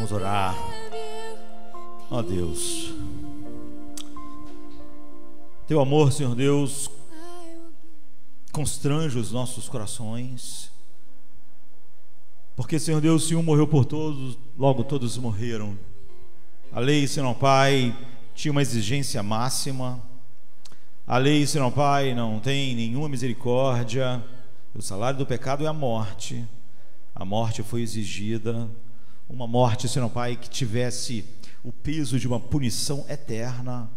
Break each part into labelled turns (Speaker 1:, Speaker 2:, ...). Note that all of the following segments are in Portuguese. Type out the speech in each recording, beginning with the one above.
Speaker 1: Vamos orar. Ó Deus, Teu amor, Senhor Deus, constrange os nossos corações, porque, Senhor Deus, se um morreu por todos, logo todos morreram. A lei, Senhor Pai, tinha uma exigência máxima. A lei, Senhor Pai, não tem nenhuma misericórdia. O salário do pecado é a morte. A morte foi exigida, uma morte, Senhor Pai, que tivesse o peso de uma punição eterna.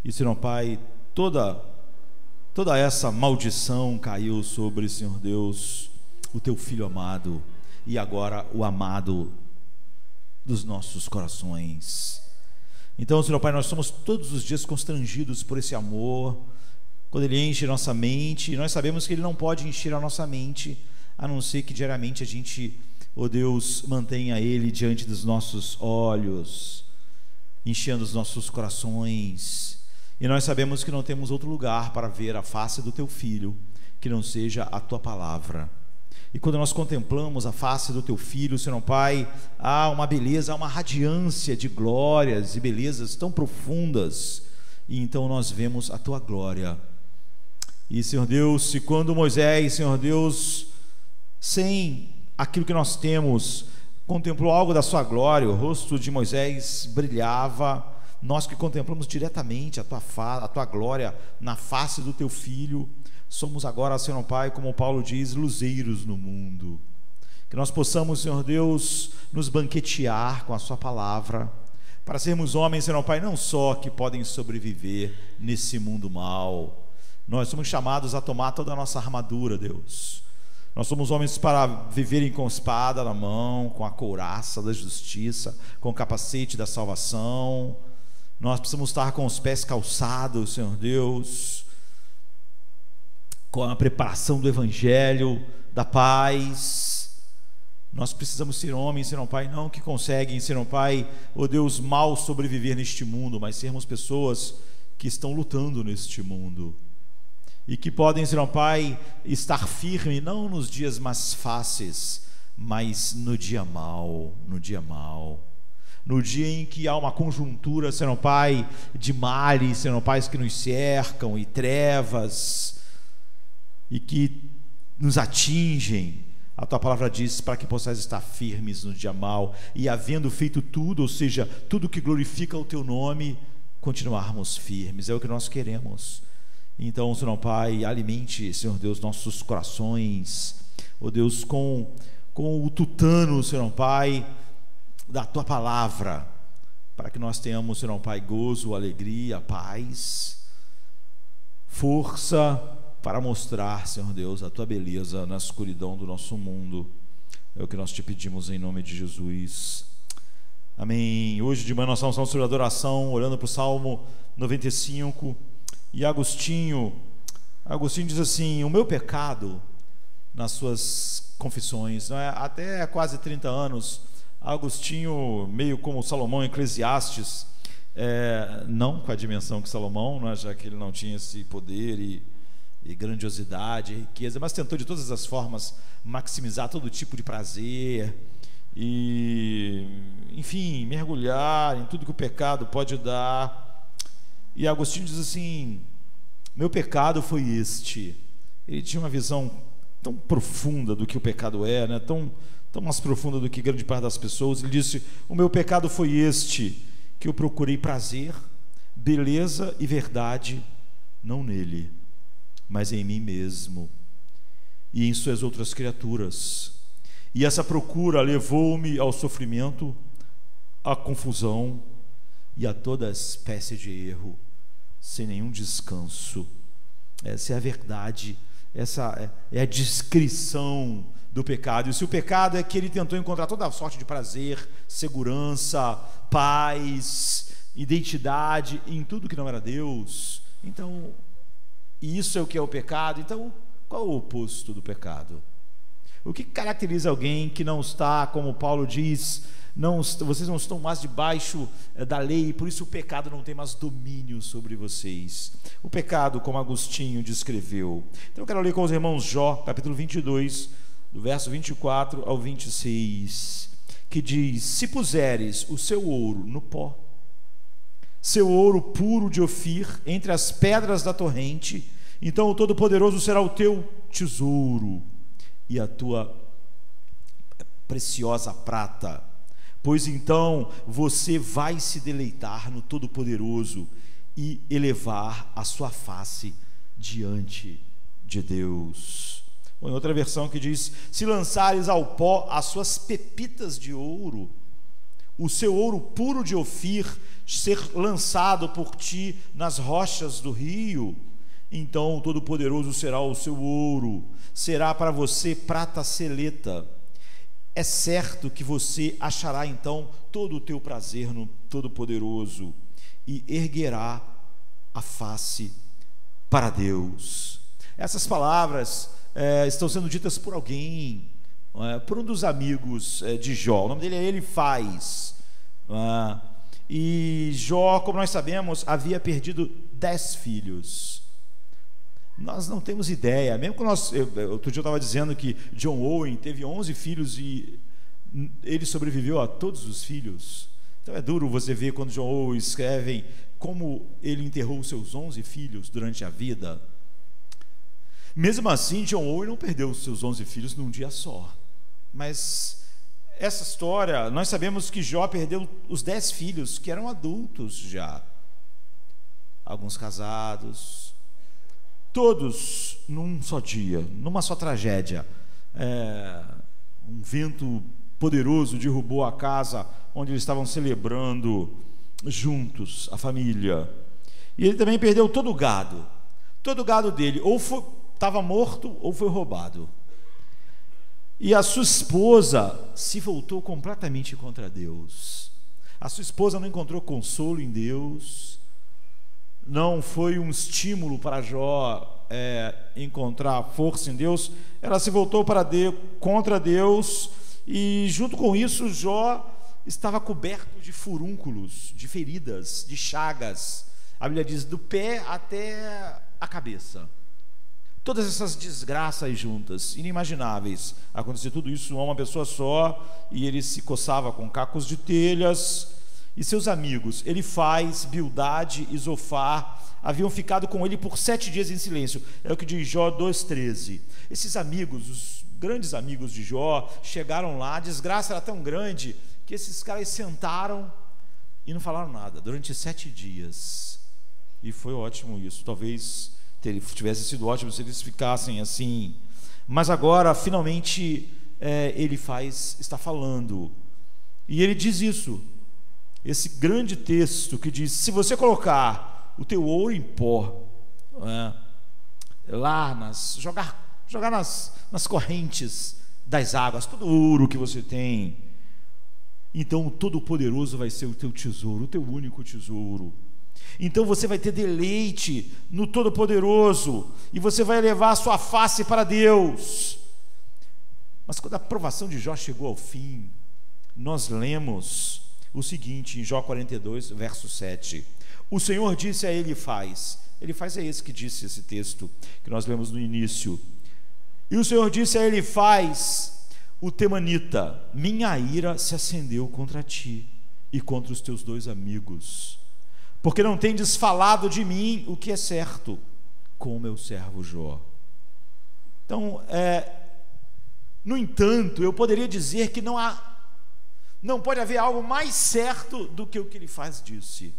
Speaker 1: E, Senhor Pai, toda essa maldição caiu sobre, Senhor Deus, o Teu Filho amado, e agora o amado dos nossos corações. Então, Senhor Pai, nós somos todos os dias constrangidos por esse amor, quando Ele enche nossa mente, e nós sabemos que Ele não pode encher a nossa mente, a não ser que diariamente a gente, ó Deus, mantenha Ele diante dos nossos olhos, enchendo os nossos corações. E nós sabemos que não temos outro lugar para ver a face do Teu Filho que não seja a Tua palavra. E quando nós contemplamos a face do Teu Filho, Senhor Pai, há uma beleza, há uma radiância de glórias e belezas tão profundas, e então nós vemos a Tua glória. E, Senhor Deus, se quando Moisés, Senhor Deus, sem aquilo que nós temos, contemplou algo da Sua glória, o rosto de Moisés brilhava, nós que contemplamos diretamente a Tua glória na face do Teu Filho, somos agora, Senhor Pai, como Paulo diz, luzeiros no mundo. Que nós possamos, Senhor Deus, nos banquetear com a Sua palavra, para sermos homens, Senhor Pai, não só que podem sobreviver nesse mundo mal. Nós somos chamados a tomar toda a nossa armadura, Deus. Nós somos homens para viverem com espada na mão, com a couraça da justiça, com o capacete da salvação. Nós precisamos estar com os pés calçados, Senhor Deus, com a preparação do Evangelho, da paz. Nós precisamos ser homens, Senhor Pai, não que conseguem, Senhor Pai, ó Deus, mal sobreviver neste mundo, mas sermos pessoas que estão lutando neste mundo e que podem, Senhor Pai, estar firme, não nos dias mais fáceis, mas no dia mau, no dia em que há uma conjuntura, Senhor Pai, de males, Senhor Pai, que nos cercam, e trevas, e que nos atingem. A Tua palavra diz para que possais estar firmes no dia mau, e havendo feito tudo, ou seja, tudo que glorifica o Teu nome, continuarmos firmes. É o que nós queremos. Então, Senhor Pai, alimente, Senhor Deus, nossos corações, ó Deus, com o tutano, Senhor Pai, da Tua palavra, para que nós tenhamos, Senhor Pai, gozo, alegria, paz, força, para mostrar, Senhor Deus, a Tua beleza na escuridão do nosso mundo. É o que nós Te pedimos em nome de Jesus. Amém. Hoje de manhã nós estamos sobre adoração, olhando para o Salmo 95, e Agostinho diz assim: o meu pecado, nas suas confissões, não é? Até quase 30 anos, Agostinho, meio como Salomão em Eclesiastes, não com a dimensão que Salomão, não é? Já que ele não tinha esse poder e grandiosidade, riqueza, mas tentou de todas as formas maximizar todo tipo de prazer e, enfim, mergulhar em tudo que o pecado pode dar. E Agostinho diz assim: meu pecado foi este. Ele tinha uma visão tão profunda do que o pecado é, né? tão mais profunda do que grande parte das pessoas. Ele disse: o meu pecado foi este, que eu procurei prazer, beleza e verdade, não nele, mas em mim mesmo e em suas outras criaturas. E essa procura levou-me ao sofrimento, à confusão e a toda espécie de erro, sem nenhum descanso. Essa é a verdade, essa é a descrição do pecado. E se o pecado é que ele tentou encontrar toda sorte de prazer, segurança, paz, identidade em tudo que não era Deus, então isso é o que é o pecado. Então, qual é o oposto do pecado? O que caracteriza alguém que não está, como Paulo diz, vocês não estão mais debaixo da lei, por isso o pecado não tem mais domínio sobre vocês. O pecado, como Agostinho descreveu. Então eu quero ler com os irmãos Jó, capítulo 22, do verso 24 ao 26, que diz: se puseres o seu ouro no pó, seu ouro puro de Ofir entre as pedras da torrente, então o Todo-Poderoso será o teu tesouro e a tua preciosa prata, pois então você vai se deleitar no Todo-Poderoso e elevar a sua face diante de Deus. Ou em outra versão que diz: se lançares ao pó as suas pepitas de ouro, o seu ouro puro de Ofir ser lançado por ti nas rochas do rio, então o Todo-Poderoso será o seu ouro, será para você prata seleta. É certo que você achará então todo o teu prazer no Todo-Poderoso e erguerá a face para Deus. Essas palavras estão sendo ditas por alguém, por um dos amigos de Jó. O nome dele é Elifaz. E Jó, como nós sabemos, havia perdido 10 filhos. Nós não temos ideia, mesmo que outro dia eu estava dizendo que John Owen teve 11 filhos e ele sobreviveu a todos os filhos. Então é duro você ver quando John Owen escreve como ele enterrou os seus 11 filhos durante a vida. Mesmo assim, John Owen não perdeu os seus 11 filhos num dia só. Mas essa história, nós sabemos que Jó perdeu os 10 filhos, que eram adultos já. Alguns casados, todos num só dia, numa só tragédia. Um vento poderoso derrubou a casa onde eles estavam celebrando juntos, a família. E ele também perdeu todo o gado dele, ou estava morto ou foi roubado. E a sua esposa se voltou completamente contra Deus. A sua esposa não encontrou consolo em Deus, não foi um estímulo para Jó encontrar força em Deus. Ela se voltou contra Deus, e junto com isso Jó estava coberto de furúnculos, de feridas, de chagas. A Bíblia diz: do pé até a cabeça. Todas essas desgraças juntas, inimagináveis. Acontecia tudo isso a uma pessoa só, e ele se coçava com cacos de telhas. E seus amigos, Elifaz, Bildade e Zofar, haviam ficado com ele por 7 dias em silêncio. É o que diz Jó 2,13. Esses amigos, os grandes amigos de Jó, chegaram lá. A desgraça era tão grande que esses caras sentaram e não falaram nada durante 7 dias. E foi ótimo isso. Talvez tivesse sido ótimo se eles ficassem assim. Mas agora, finalmente, Elifaz está falando. E ele diz isso. Esse grande texto que diz: se você colocar o teu ouro em pó, lá jogar nas correntes das águas, todo o ouro que você tem, então o Todo-Poderoso vai ser o teu tesouro, o teu único tesouro. Então você vai ter deleite no Todo-Poderoso, e você vai elevar a sua face para Deus. Mas quando a provação de Jó chegou ao fim, nós lemos o seguinte em Jó 42, verso 7. O Senhor disse a Elifaz é esse que disse esse texto que nós lemos no início. E o Senhor disse a Elifaz, o temanita: minha ira se acendeu contra ti e contra os teus 2 amigos, porque não tendes falado de mim o que é certo, com o meu servo Jó. Então, no entanto, eu poderia dizer que não pode haver algo mais certo do que o que Elifaz disse.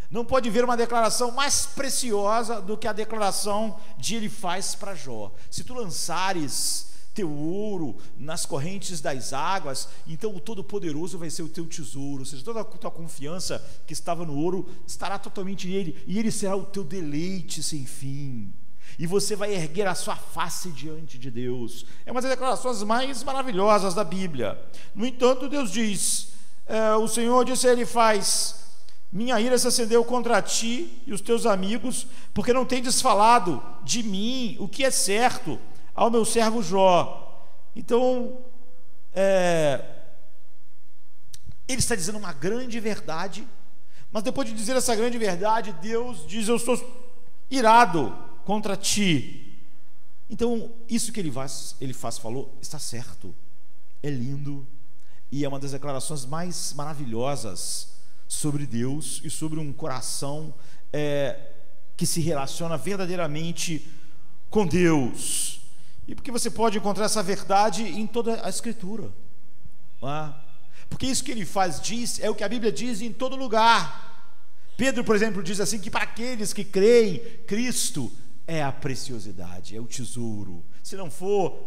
Speaker 1: Não pode haver uma declaração mais preciosa do que a declaração de Elifaz para Jó. Se tu lançares teu ouro nas correntes das águas, então o Todo-Poderoso vai ser o teu tesouro. Ou seja, toda a tua confiança que estava no ouro estará totalmente nele, e ele será o teu deleite sem fim. E você vai erguer a sua face diante de Deus. É uma das declarações mais maravilhosas da Bíblia. No entanto, Deus diz, o Senhor disse a Elifaz: minha ira se acendeu contra ti e os teus amigos, porque não tendes falado de mim o que é certo ao meu servo Jó. Então, ele está dizendo uma grande verdade, mas depois de dizer essa grande verdade, Deus diz: eu estou irado contra ti. Então, isso que Elifaz falou está certo, é lindo, e é uma das declarações mais maravilhosas sobre Deus e sobre um coração que se relaciona verdadeiramente com Deus. E porque você pode encontrar essa verdade em toda a Escritura, não é? Porque isso que ele diz é o que a Bíblia diz em todo lugar. Pedro, por exemplo, diz assim, que para aqueles que creem, Cristo é a preciosidade, é o tesouro. Se não for,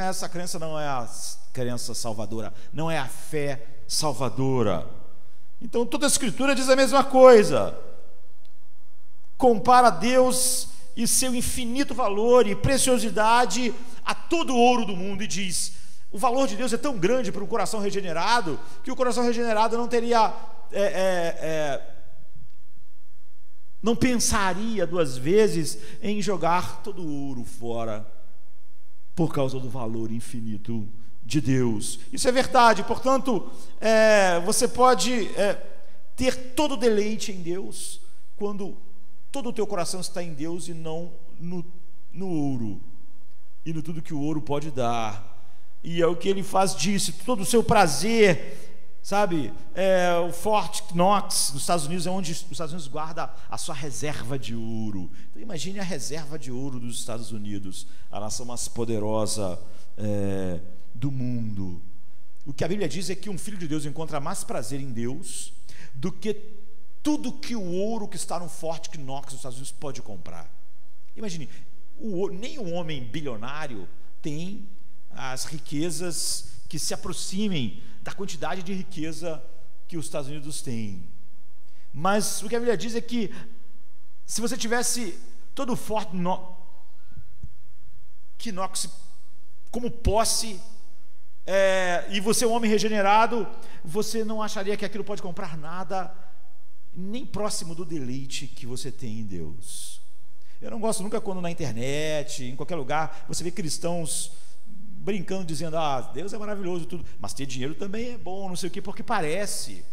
Speaker 1: essa crença não é a crença salvadora, não é a fé salvadora. Então toda a Escritura diz a mesma coisa, compara Deus e seu infinito valor e preciosidade a todo o ouro do mundo, e diz: o valor de Deus é tão grande para um coração regenerado, que o coração regenerado não teria não pensaria duas vezes em jogar todo o ouro fora, por causa do valor infinito de Deus. Isso é verdade. Portanto, você pode ter todo o deleite em Deus, quando todo o teu coração está em Deus e não no ouro, e no tudo que o ouro pode dar. E é o que ele faz disso, todo o seu prazer, sabe? O Fort Knox, nos Estados Unidos, é onde os Estados Unidos guarda a sua reserva de ouro. Então imagine a reserva de ouro dos Estados Unidos, a nação mais poderosa do mundo. O que a Bíblia diz é que um filho de Deus encontra mais prazer em Deus do que tudo que o ouro que está no Fort Knox dos Estados Unidos pode comprar. Imagine, nem um homem bilionário tem as riquezas que se aproximem da quantidade de riqueza que os Estados Unidos têm. Mas o que a Bíblia diz é que se você tivesse todo o Fort Knox como posse, e você é um homem regenerado, você não acharia que aquilo pode comprar nada nem próximo do deleite que você tem em Deus. Eu não gosto nunca quando na internet, em qualquer lugar, você vê cristãos brincando, dizendo: Deus é maravilhoso tudo, mas ter dinheiro também é bom, não sei o quê, porque parece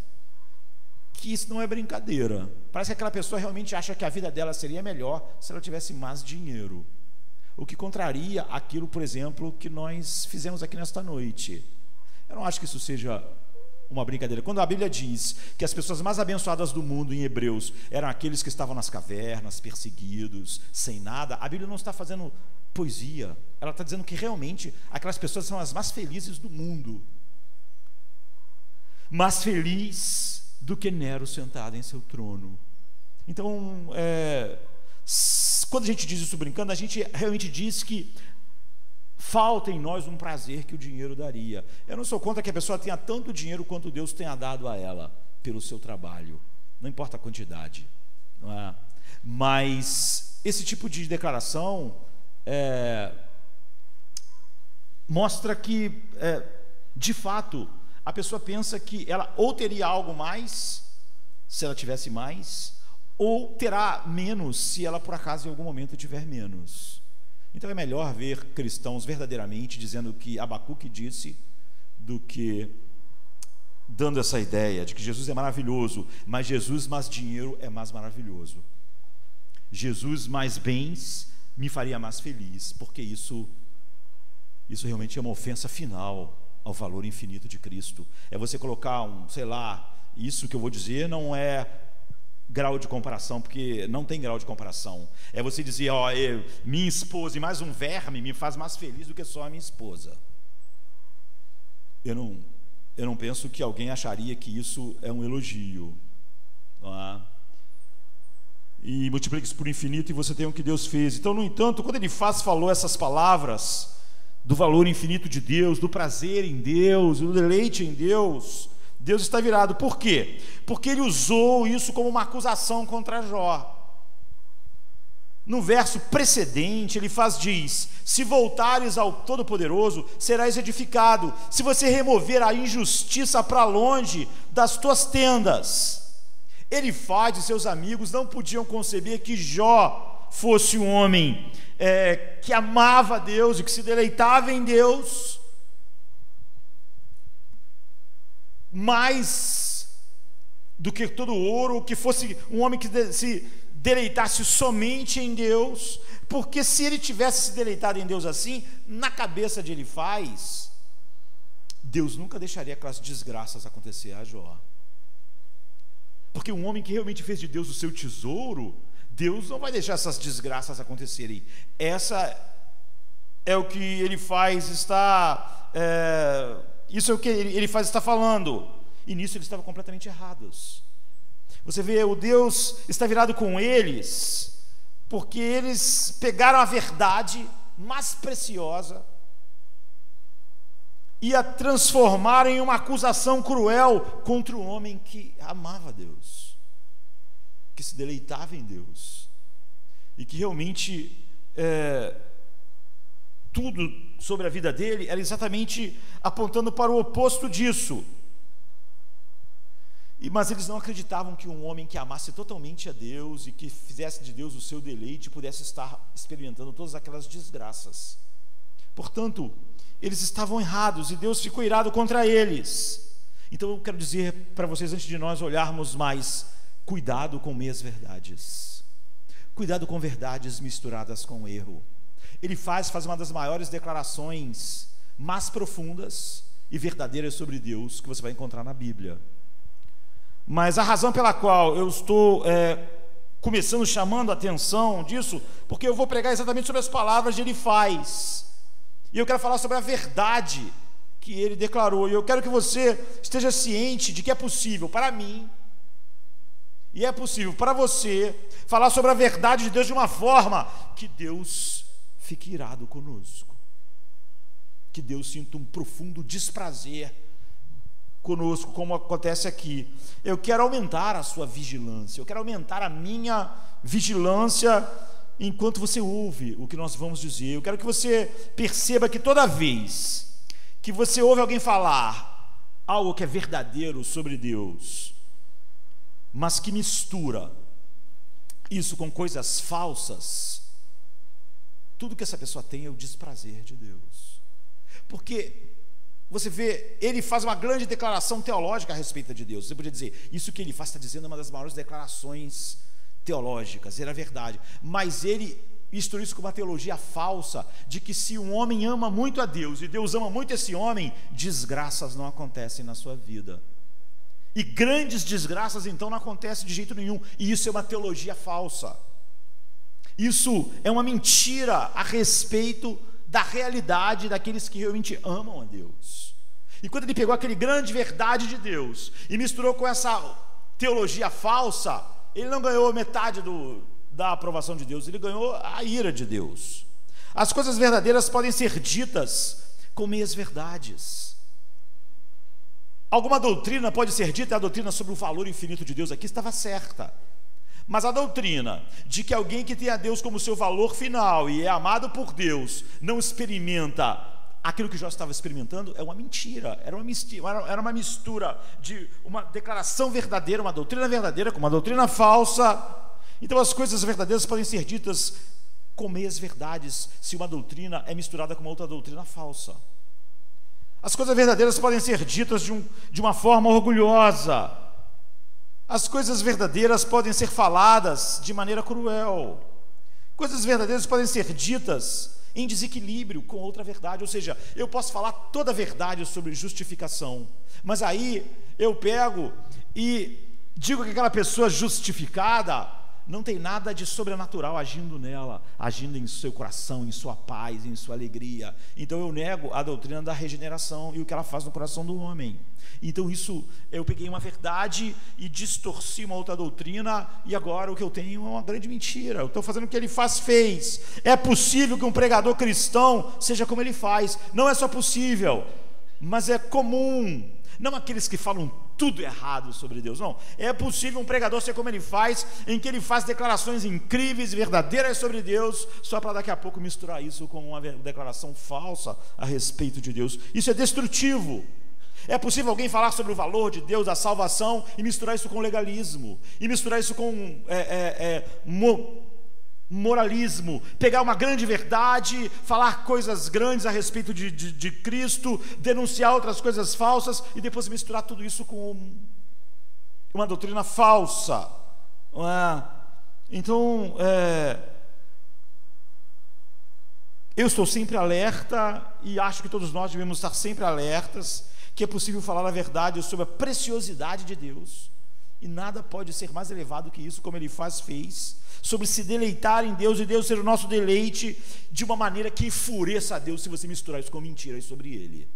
Speaker 1: que isso não é brincadeira. Parece que aquela pessoa realmente acha que a vida dela seria melhor se ela tivesse mais dinheiro, o que contraria aquilo, por exemplo, que nós fizemos aqui nesta noite. Eu não acho que isso seja uma brincadeira. Quando a Bíblia diz que as pessoas mais abençoadas do mundo, em Hebreus, eram aqueles que estavam nas cavernas, perseguidos, sem nada, a Bíblia não está fazendo poesia, ela está dizendo que realmente aquelas pessoas são as mais felizes do mundo, mais feliz do que Nero sentado em seu trono. Então, quando a gente diz isso brincando, a gente realmente diz que falta em nós um prazer que o dinheiro daria. Eu não sou contra que a pessoa tenha tanto dinheiro quanto Deus tenha dado a ela pelo seu trabalho, não importa a quantidade, não é? Mas esse tipo de declaração mostra que, de fato, a pessoa pensa que ela ou teria algo mais se ela tivesse mais, ou terá menos se ela por acaso em algum momento tiver menos. Então é melhor ver cristãos verdadeiramente dizendo o que Abacuque disse, do que dando essa ideia de que Jesus é maravilhoso, mas Jesus mais dinheiro é mais maravilhoso. Jesus mais bens me faria mais feliz, porque isso realmente é uma ofensa final ao valor infinito de Cristo. É você colocar isso que eu vou dizer não é grau de comparação, porque não tem grau de comparação. É você dizer: minha esposa e mais um verme me faz mais feliz do que só a minha esposa. Eu não penso que alguém acharia que isso é um elogio, não é? E multiplica isso por infinito e você tem o que Deus fez. Então, no entanto, quando ele falou essas palavras do valor infinito de Deus, do prazer em Deus, do deleite em Deus, Deus está virado. Por quê? Porque ele usou isso como uma acusação contra Jó. No verso precedente ele diz: se voltares ao Todo-Poderoso, serás edificado, se você remover a injustiça para longe das tuas tendas. Elifaz e seus amigos não podiam conceber que Jó fosse um homem que amava Deus e que se deleitava em Deus, mais do que todo ouro, que fosse um homem que se deleitasse somente em Deus, porque se ele tivesse se deleitado em Deus assim, na cabeça de Elifaz, Deus nunca deixaria aquelas desgraças acontecer a Jó. Porque um homem que realmente fez de Deus o seu tesouro, Deus não vai deixar essas desgraças acontecerem. Essa é o que ele faz, isso é o que ele faz, está falando. E nisso eles estavam completamente errados. Você vê, o Deus está virado com eles, porque eles pegaram a verdade mais preciosa e a transformaram em uma acusação cruel contra o homem que amava Deus, que se deleitava em Deus, e que realmente tudo sobre a vida dele era exatamente apontando para o oposto disso. Mas eles não acreditavam que um homem que amasse totalmente a Deus e que fizesse de Deus o seu deleite pudesse estar experimentando todas aquelas desgraças. Portanto, eles estavam errados e Deus ficou irado contra eles. Então eu quero dizer para vocês, antes de nós olharmos mais, cuidado com meias-verdades, cuidado com verdades misturadas com erro. Ele faz uma das maiores declarações mais profundas e verdadeiras sobre Deus que você vai encontrar na Bíblia. Mas a razão pela qual eu estou começando chamando a atenção disso, porque eu vou pregar exatamente sobre as palavras de Elifaz, e eu quero falar sobre a verdade que ele declarou, e eu quero que você esteja ciente de que é possível para mim, e é possível para você, falar sobre a verdade de Deus de uma forma que Deus fique irado conosco, que Deus sinta um profundo desprazer conosco, como acontece aqui. Eu quero aumentar a sua vigilância, eu quero aumentar a minha vigilância enquanto você ouve o que nós vamos dizer. Eu quero que você perceba que toda vez que você ouve alguém falar algo que é verdadeiro sobre Deus, mas que mistura isso com coisas falsas, tudo que essa pessoa tem é o desprazer de Deus. Porque você vê, ele faz uma grande declaração teológica a respeito de Deus. Você podia dizer, isso que ele faz está dizendo uma das maiores declarações teológicas, era verdade. Mas ele misturou isso com uma teologia falsa, de que se um homem ama muito a Deus, e Deus ama muito esse homem, desgraças não acontecem na sua vida. E grandes desgraças então não acontecem de jeito nenhum. E isso é uma teologia falsa. Isso é uma mentira a respeito da realidade daqueles que realmente amam a Deus. E quando ele pegou aquele grande verdade de Deus e misturou com essa teologia falsa, ele não ganhou metade da aprovação de Deus, ele ganhou a ira de Deus. As coisas verdadeiras podem ser ditas com meias verdades. Alguma doutrina pode ser dita, a doutrina sobre o valor infinito de Deus aqui estava certa. Mas a doutrina de que alguém que tem a Deus como seu valor final e é amado por Deus não experimenta aquilo que Jó estava experimentando é uma mentira, era uma mistura de uma declaração verdadeira, uma doutrina verdadeira com uma doutrina falsa. Então as coisas verdadeiras podem ser ditas com meias verdades se uma doutrina é misturada com uma outra doutrina falsa. As coisas verdadeiras podem ser ditas de uma forma orgulhosa. As coisas verdadeiras podem ser faladas de maneira cruel. Coisas verdadeiras podem ser ditas em desequilíbrio com outra verdade. Ou seja, eu posso falar toda a verdade sobre justificação, mas aí eu pego e digo que aquela pessoa justificada não tem nada de sobrenatural agindo nela, agindo em seu coração, em sua paz, em sua alegria. Então eu nego a doutrina da regeneração e o que ela faz no coração do homem. Então isso, eu peguei uma verdade e distorci uma outra doutrina, e agora o que eu tenho é uma grande mentira. Eu estou fazendo o que ele fez. É possível que um pregador cristão seja como ele faz. Não é só possível, mas é comum. Não aqueles que falam tudo errado sobre Deus, não. É possível um pregador ser como ele faz, em que ele faz declarações incríveis e verdadeiras sobre Deus, só para daqui a pouco misturar isso com uma declaração falsa a respeito de Deus. Isso é destrutivo. É possível alguém falar sobre o valor de Deus, da salvação, e misturar isso com legalismo, e misturar isso com moralismo, pegar uma grande verdade, falar coisas grandes a respeito de Cristo, denunciar outras coisas falsas, e depois misturar tudo isso com uma doutrina falsa. Então, eu estou sempre alerta, e acho que todos nós devemos estar sempre alertas, que é possível falar a verdade sobre a preciosidade de Deus, e nada pode ser mais elevado que isso, como ele fez, sobre se deleitar em Deus e Deus ser o nosso deleite, de uma maneira que enfureça a Deus se você misturar isso com mentiras sobre Ele.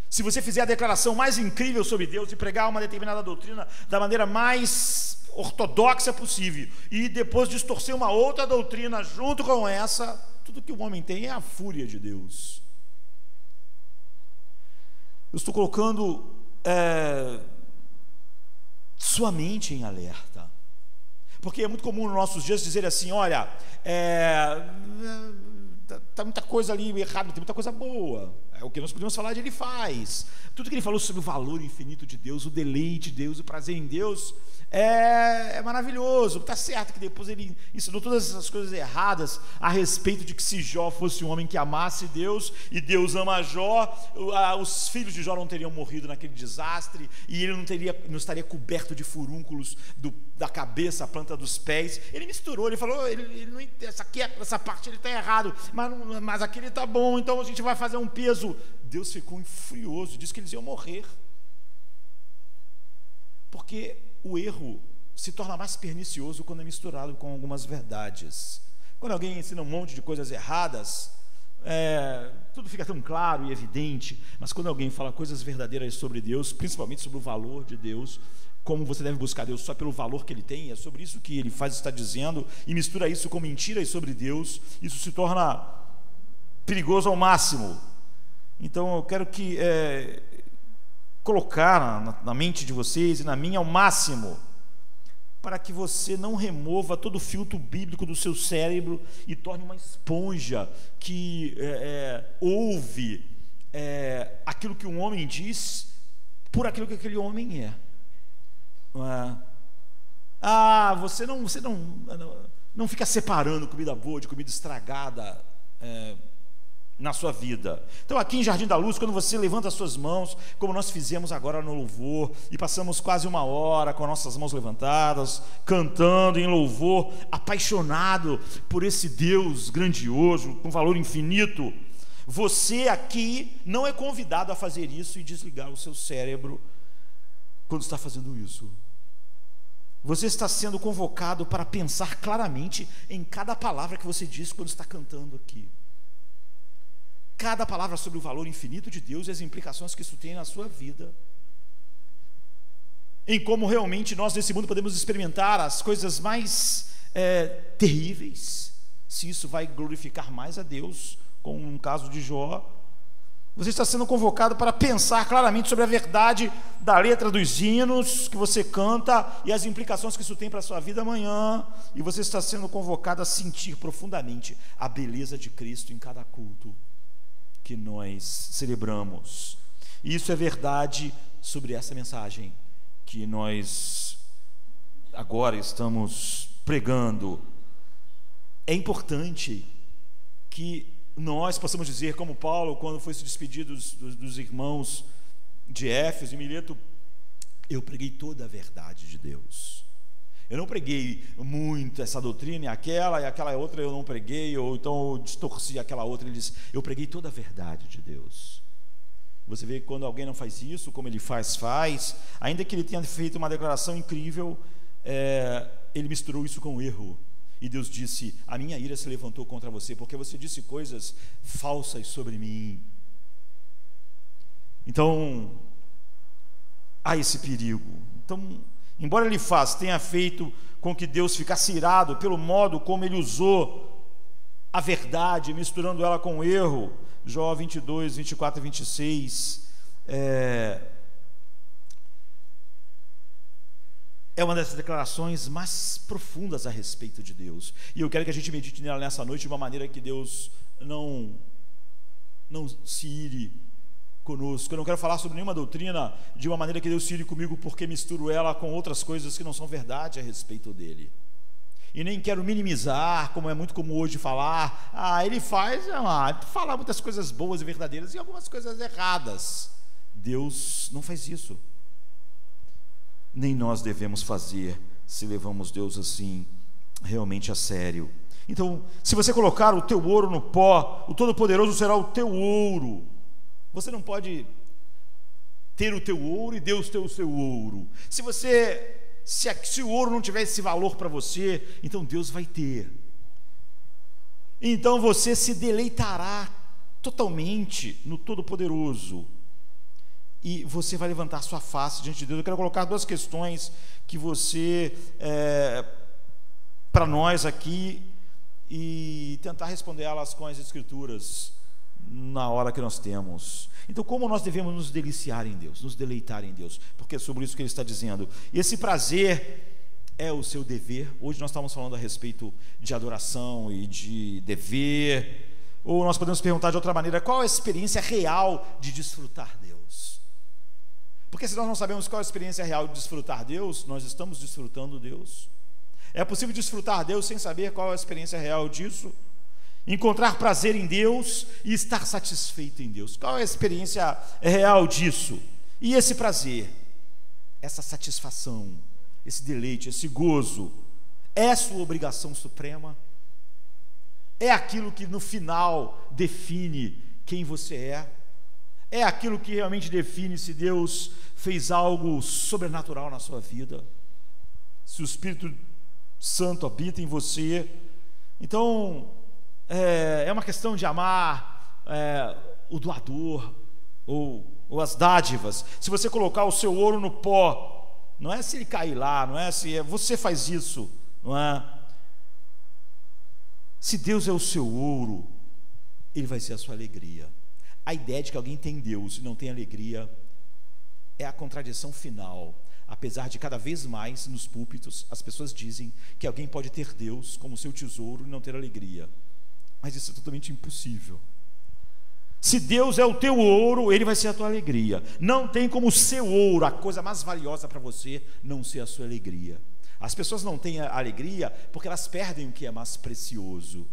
Speaker 1: Se você fizer a declaração mais incrível sobre Deus e pregar uma determinada doutrina da maneira mais ortodoxa possível, e depois distorcer uma outra doutrina junto com essa, tudo que o homem tem é a fúria de Deus. Eu estou colocando sua mente em alerta, porque é muito comum nos nossos dias dizer assim: olha, está muita coisa ali errada, tem muita coisa boa. É o que nós podemos falar de Ele faz. Tudo que Ele falou sobre o valor infinito de Deus, o deleite de Deus, o prazer em Deus, é maravilhoso. Está certo que depois Ele ensinou todas essas coisas erradas a respeito de que se Jó fosse um homem que amasse Deus, e Deus ama Jó, os filhos de Jó não teriam morrido naquele desastre, e ele não estaria coberto de furúnculos da cabeça, a planta dos pés. Ele misturou, ele falou: essa parte ele está errado, mas aquele está bom, então a gente vai fazer um peso. Deus ficou furioso, disse que eles iam morrer, porque o erro se torna mais pernicioso quando é misturado com algumas verdades. Quando alguém ensina um monte de coisas erradas, tudo fica tão claro e evidente, mas quando alguém fala coisas verdadeiras sobre Deus, principalmente sobre o valor de Deus, como você deve buscar Deus só pelo valor que Ele tem, é sobre isso que Ele está dizendo, e mistura isso com mentiras sobre Deus, isso se torna perigoso ao máximo. Então eu quero colocar na mente de vocês e na minha ao máximo, para que você não remova todo o filtro bíblico do seu cérebro e torne uma esponja que ouve aquilo que um homem diz por aquilo que aquele homem é. Você não fica separando comida boa de comida estragada na sua vida. Então, aqui em Jardim da Luz, quando você levanta as suas mãos, como nós fizemos agora no louvor, e passamos quase 1 hora com as nossas mãos levantadas, cantando em louvor, apaixonado por esse Deus grandioso, com valor infinito, você aqui não é convidado a fazer isso e desligar o seu cérebro quando está fazendo isso. Você está sendo convocado para pensar claramente em cada palavra que você diz quando está cantando aqui. Cada palavra sobre o valor infinito de Deus e as implicações que isso tem na sua vida, em como realmente nós nesse mundo podemos experimentar as coisas mais terríveis, se isso vai glorificar mais a Deus, como no caso de Jó. Você está sendo convocado para pensar claramente sobre a verdade da letra dos hinos que você canta e as implicações que isso tem para a sua vida amanhã, e você está sendo convocado a sentir profundamente a beleza de Cristo em cada culto que nós celebramos. E isso é verdade sobre essa mensagem que nós agora estamos pregando. É importante que nós possamos dizer, como Paulo, quando foi se despedir dos irmãos de Éfeso e Mileto: eu preguei toda a verdade de Deus. Eu não preguei muito essa doutrina e aquela outra eu não preguei, ou então eu distorci aquela outra. Ele disse: eu preguei toda a verdade de Deus. Você vê que quando alguém não faz isso, como ele faz, ainda que ele tenha feito uma declaração incrível, ele misturou isso com o erro. E Deus disse: a minha ira se levantou contra você, porque você disse coisas falsas sobre mim. Então, há esse perigo. Então, embora ele tenha feito com que Deus ficasse irado pelo modo como ele usou a verdade, misturando ela com o erro, Jó 22, 24 e 26, é uma dessas declarações mais profundas a respeito de Deus, e eu quero que a gente medite nela nessa noite de uma maneira que Deus não se ire conosco. Eu não quero falar sobre nenhuma doutrina de uma maneira que Deus se ire comigo, porque misturo ela com outras coisas que não são verdade a respeito dele, e nem quero minimizar, como é muito comum hoje falar: ele fala muitas coisas boas e verdadeiras e algumas coisas erradas. Deus não faz isso, nem nós devemos fazer, se levamos Deus assim realmente a sério. Então, se você colocar o teu ouro no pó, o Todo-Poderoso será o teu ouro. Você não pode ter o teu ouro e Deus ter o seu ouro. Se o ouro não tiver esse valor para você, então Deus vai ter. Então você se deleitará totalmente no Todo-Poderoso, e você vai levantar sua face diante de Deus. Eu quero colocar duas questões que você, para nós aqui, e tentar responder elas com as Escrituras na hora que nós temos. Então, como nós devemos nos deliciar em Deus, nos deleitar em Deus? Porque é sobre isso que ele está dizendo. Esse prazer é o seu dever. Hoje nós estamos falando a respeito de adoração e de dever. Ou nós podemos perguntar de outra maneira: qual é a experiência real de desfrutar Deus? Porque se nós não sabemos qual é a experiência real de desfrutar Deus, nós estamos desfrutando Deus. É possível desfrutar Deus sem saber qual é a experiência real disso? Encontrar prazer em Deus e estar satisfeito em Deus. Qual é a experiência real disso? E esse prazer, essa satisfação, esse deleite, esse gozo, é sua obrigação suprema? É aquilo que no final define quem você é? É aquilo que realmente define se Deus fez algo sobrenatural na sua vida? Se o Espírito Santo habita em você? Então, é uma questão de amar o doador ou as dádivas. Se você colocar o seu ouro no pó, não é se ele cair lá, não é se você faz isso, não é? Se Deus é o seu ouro, Ele vai ser a sua alegria. A ideia de que alguém tem Deus e não tem alegria é a contradição final. Apesar de cada vez mais nos púlpitos as pessoas dizem que alguém pode ter Deus como seu tesouro e não ter alegria. Mas isso é totalmente impossível. Se Deus é o teu ouro, Ele vai ser a tua alegria. Não tem como o seu ouro, a coisa mais valiosa para você, não ser a sua alegria. As pessoas não têm alegria porque elas perdem o que é mais precioso.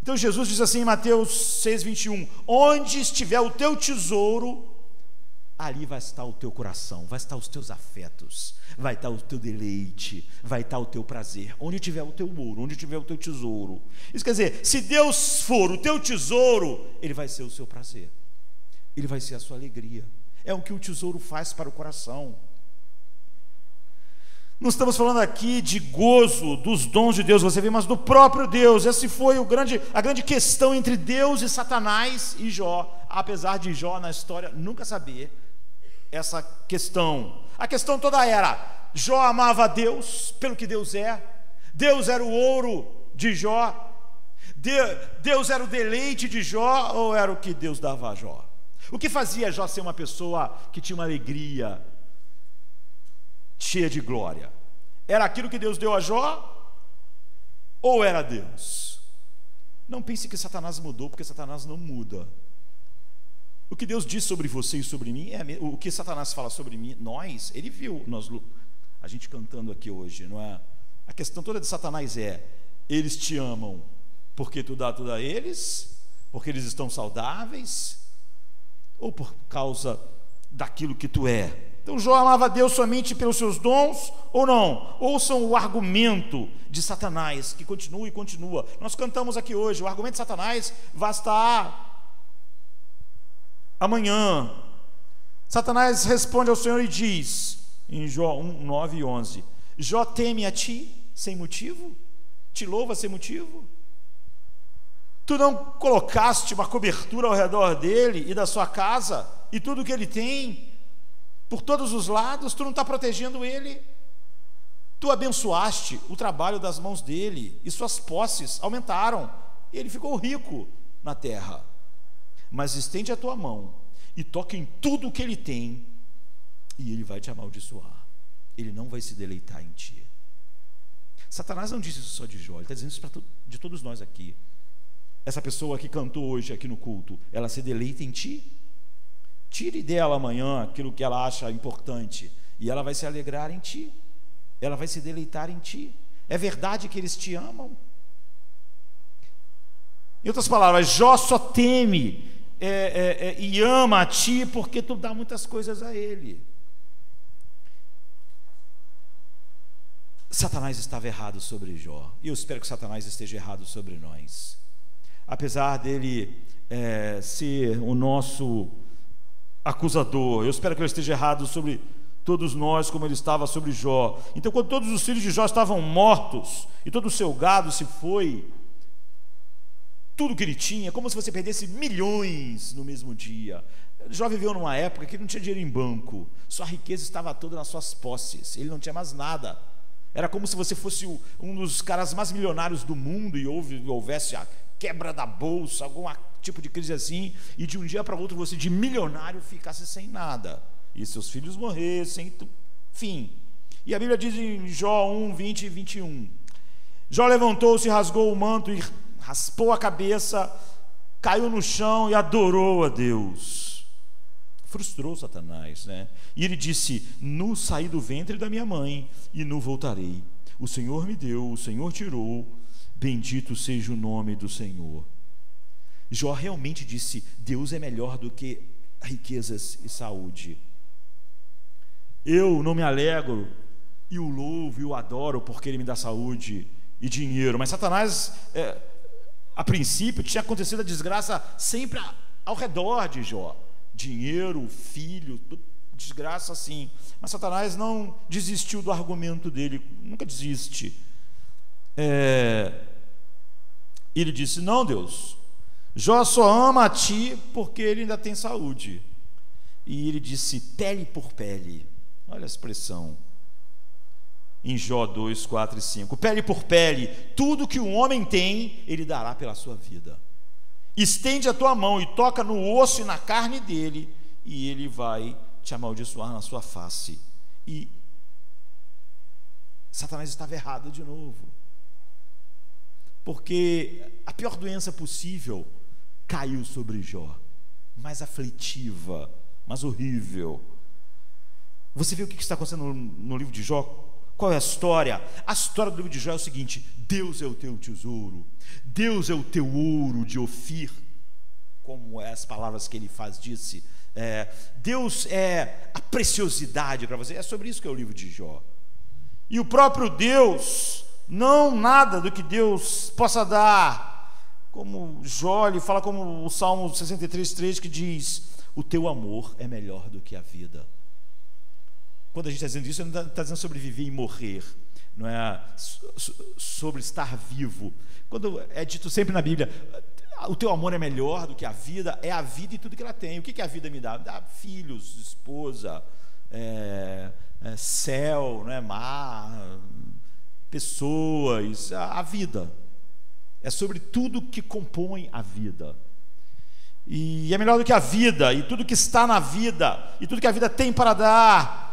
Speaker 1: Então Jesus diz assim em Mateus 6:21: onde estiver o teu tesouro, ali vai estar o teu coração, vai estar os teus afetos, vai estar o teu deleite, vai estar o teu prazer. Onde tiver o teu ouro, onde tiver o teu tesouro. Isso quer dizer, se Deus for o teu tesouro, Ele vai ser o seu prazer, Ele vai ser a sua alegria. É o que o tesouro faz para o coração. Não estamos falando aqui de gozo dos dons de Deus, você vê, mas do próprio Deus. Essa foi a grande questão entre Deus e Satanás e Jó. Apesar de Jó na história nunca saber essa questão. A questão toda era: Jó amava a Deus pelo que Deus é. Deus era o ouro de Jó. Deus era o deleite de Jó, ou era o que Deus dava a Jó? O que fazia Jó ser uma pessoa que tinha uma alegria cheia de glória? Era aquilo que Deus deu a Jó? Ou era Deus? Não pense que Satanás mudou, porque Satanás não muda. O que Deus diz sobre você e sobre mim o que Satanás fala sobre mim, ele viu a gente cantando aqui hoje, não é? A questão toda de Satanás é: eles te amam porque tu dá tudo a eles, porque eles estão saudáveis, ou por causa daquilo que tu é? Então Jó amava a Deus somente pelos seus dons ou não? Ouçam o argumento de Satanás, que continua e continua. Nós cantamos aqui hoje, o argumento de Satanás vai estar amanhã. Satanás responde ao Senhor e diz, em Jó 1, 9 e 11: Jó teme a ti sem motivo? Te louva sem motivo? Tu não colocaste uma cobertura ao redor dele e da sua casa e tudo que ele tem por todos os lados? Tu não está protegendo ele? Tu abençoaste o trabalho das mãos dele e suas posses aumentaram, e ele ficou rico na terra. Mas estende a tua mão e toca em tudo o que ele tem, e ele vai te amaldiçoar. Ele não vai se deleitar em ti. Satanás não disse isso só de Jó, ele está dizendo isso de todos nós aqui. Essa pessoa que cantou hoje aqui no culto, ela se deleita em ti? Tire dela amanhã aquilo que ela acha importante, e ela vai se alegrar em ti, ela vai se deleitar em ti. É verdade que eles te amam? Em outras palavras, Jó só teme e ama a ti porque tu dá muitas coisas a ele. Satanás estava errado sobre Jó, e eu espero que Satanás esteja errado sobre nós. apesar dele ser o nosso acusador. Eu espero que ele esteja errado sobre todos nós, como ele estava sobre Jó. Então, quando todos os filhos de Jó estavam mortos e todo o seu gado se foi, tudo que ele tinha, como se você perdesse milhões no mesmo dia. Jó viveu numa época que ele não tinha dinheiro em banco, sua riqueza estava toda nas suas posses, ele não tinha mais nada. Era como se você fosse um dos caras mais milionários do mundo e houvesse a quebra da bolsa, algum tipo de crise assim, e de um dia para o outro você, de milionário, ficasse sem nada, e seus filhos morressem, enfim. E a Bíblia diz em Jó 1, 20 e 21: Jó levantou-se, rasgou o manto e raspou a cabeça, caiu no chão e adorou a Deus. Frustrou Satanás, né? E ele disse: nu saí do ventre da minha mãe e nu voltarei. O Senhor me deu, o Senhor tirou, bendito seja o nome do Senhor. Jó realmente disse: Deus é melhor do que riquezas e saúde. Eu não me alegro e o louvo e o adoro porque ele me dá saúde e dinheiro. Mas Satanás, a princípio, tinha acontecido a desgraça sempre ao redor de Jó. Dinheiro, filho, desgraça assim. Mas Satanás não desistiu do argumento dele, nunca desiste. Ele disse: não, Deus, Jó só ama a ti porque ele ainda tem saúde. E ele disse: pele por pele. Olha a expressão em Jó 2, 4 e 5: pele por pele, tudo que um homem tem, ele dará pela sua vida. Estende a tua mão e toca no osso e na carne dele, e ele vai te amaldiçoar na sua face. E Satanás estava errado de novo, porque a pior doença possível caiu sobre Jó, mais aflitiva, mais horrível. Você vê o que está acontecendo no livro de Jó? Qual é a história? A história do livro de Jó é o seguinte: Deus é o teu tesouro, Deus é o teu ouro de Ofir, como as palavras que ele disse. Deus é a preciosidade para você. É sobre isso que é o livro de Jó. E o próprio Deus, não nada do que Deus possa dar, como Jó, ele fala como o Salmo 63, 3, que diz: o teu amor é melhor do que a vida. Quando a gente está dizendo isso, não está dizendo sobre viver e morrer, não é sobre estar vivo. Quando é dito sempre na Bíblia, o teu amor é melhor do que a vida, é a vida e tudo que ela tem. O que a vida me dá? Me dá filhos, esposa, céu, não é? Mar, pessoas, a vida. É sobre tudo que compõe a vida. E é melhor do que a vida, e tudo que está na vida, e tudo que a vida tem para dar.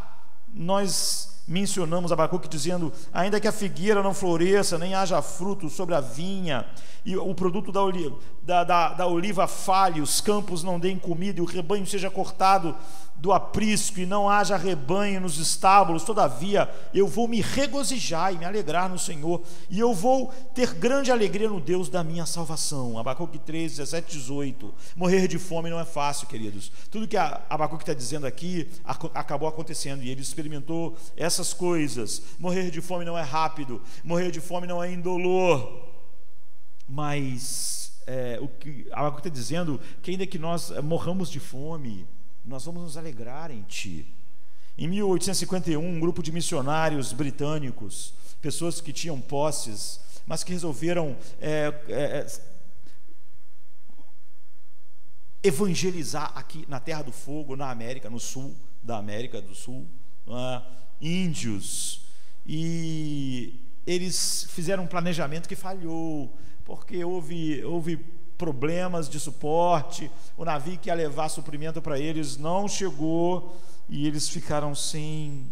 Speaker 1: Nós mencionamos Abacuque dizendo: ainda que a figueira não floresça, nem haja fruto sobre a vinha, e o produto da oliva falhe, os campos não deem comida, e o rebanho seja cortado do aprisco, e não haja rebanho nos estábulos, todavia eu vou me regozijar e me alegrar no Senhor, e eu vou ter grande alegria no Deus da minha salvação. Abacuque 3, 17, 18. Morrer de fome não é fácil, queridos. Tudo que Abacuque está dizendo aqui acabou acontecendo, e ele experimentou essas coisas. Morrer de fome não é rápido, morrer de fome não é indolor, mas o que Abacuque está dizendo, que ainda que nós morramos de fome, nós vamos nos alegrar em ti. Em 1851, um grupo de missionários britânicos, pessoas que tinham posses, mas que resolveram evangelizar aqui na Terra do Fogo, na América, no sul da América do Sul, índios, e eles fizeram um planejamento que falhou, porque houve problemas de suporte, o navio que ia levar suprimento para eles não chegou, e eles ficaram sem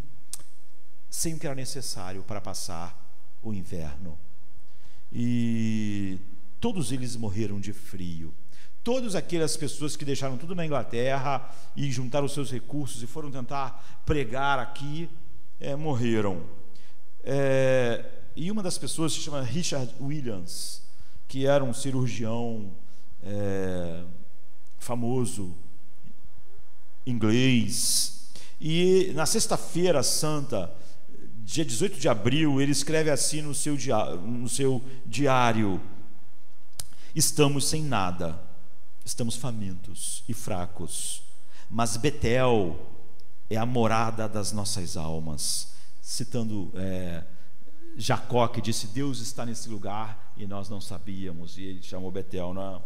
Speaker 1: o que era necessário para passar o inverno, e todos eles morreram de frio. Todas aquelas pessoas que deixaram tudo na Inglaterra e juntaram os seus recursos e foram tentar pregar aqui, morreram. E uma das pessoas se chama Richard Williams, que era um cirurgião famoso, inglês, e na sexta-feira santa, dia 18 de abril, ele escreve assim no seu diário: Estamos sem nada, estamos famintos e fracos, mas Betel é a morada das nossas almas. Citando Jacó, que disse: Deus está nesse lugar e nós não sabíamos, e ele chamou Betel, não é?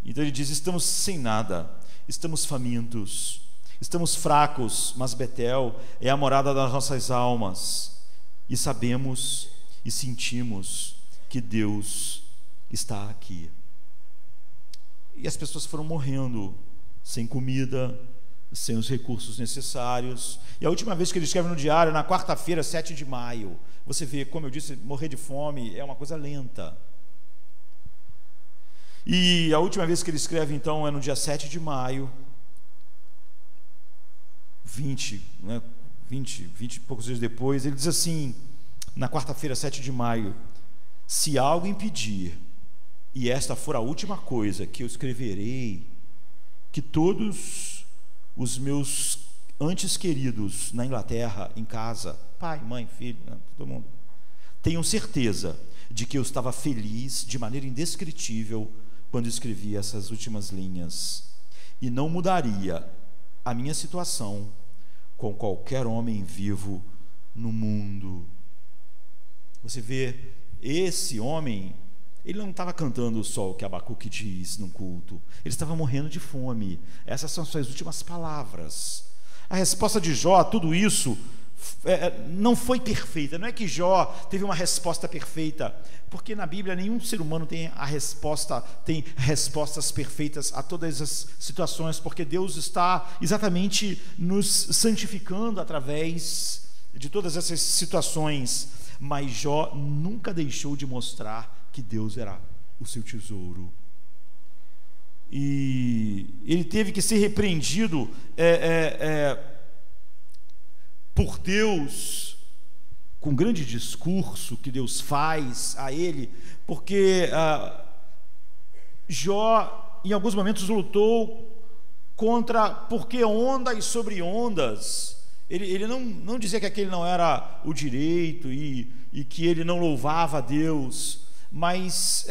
Speaker 1: Então ele diz: estamos sem nada, estamos famintos, estamos fracos, mas Betel é a morada das nossas almas, e sabemos e sentimos que Deus está aqui. E as pessoas foram morrendo sem comida, sem os recursos necessários. E a última vez que ele escreve no diário, na quarta-feira, 7 de maio. Você vê, como eu disse, morrer de fome é uma coisa lenta. E a última vez que ele escreve, então, é no dia 7 de maio, 20 e poucos dias depois. Ele diz assim, na quarta-feira, 7 de maio: se algo impedir, e esta for a última coisa que eu escreverei, que todos os meus antes queridos na Inglaterra, em casa, pai, mãe, filho, todo mundo, tenham certeza de que eu estava feliz de maneira indescritível quando escrevi essas últimas linhas, e não mudaria a minha situação com qualquer homem vivo no mundo. Você vê, esse homem, ele não estava cantando só o que Abacuque diz num culto, ele estava morrendo de fome. Essas são suas últimas palavras. A resposta de Jó a tudo isso não foi perfeita. Não é que Jó teve uma resposta perfeita, porque na Bíblia nenhum ser humano tem respostas perfeitas a todas as situações, porque Deus está exatamente nos santificando através de todas essas situações. Mas Jó nunca deixou de mostrar que Deus era o seu tesouro. E ele teve que ser repreendido por Deus, com um grande discurso que Deus faz a ele, porque Jó em alguns momentos lutou contra porque ondas sobre ondas. Ele não dizia que aquele não era o direito e que ele não louvava a Deus, mas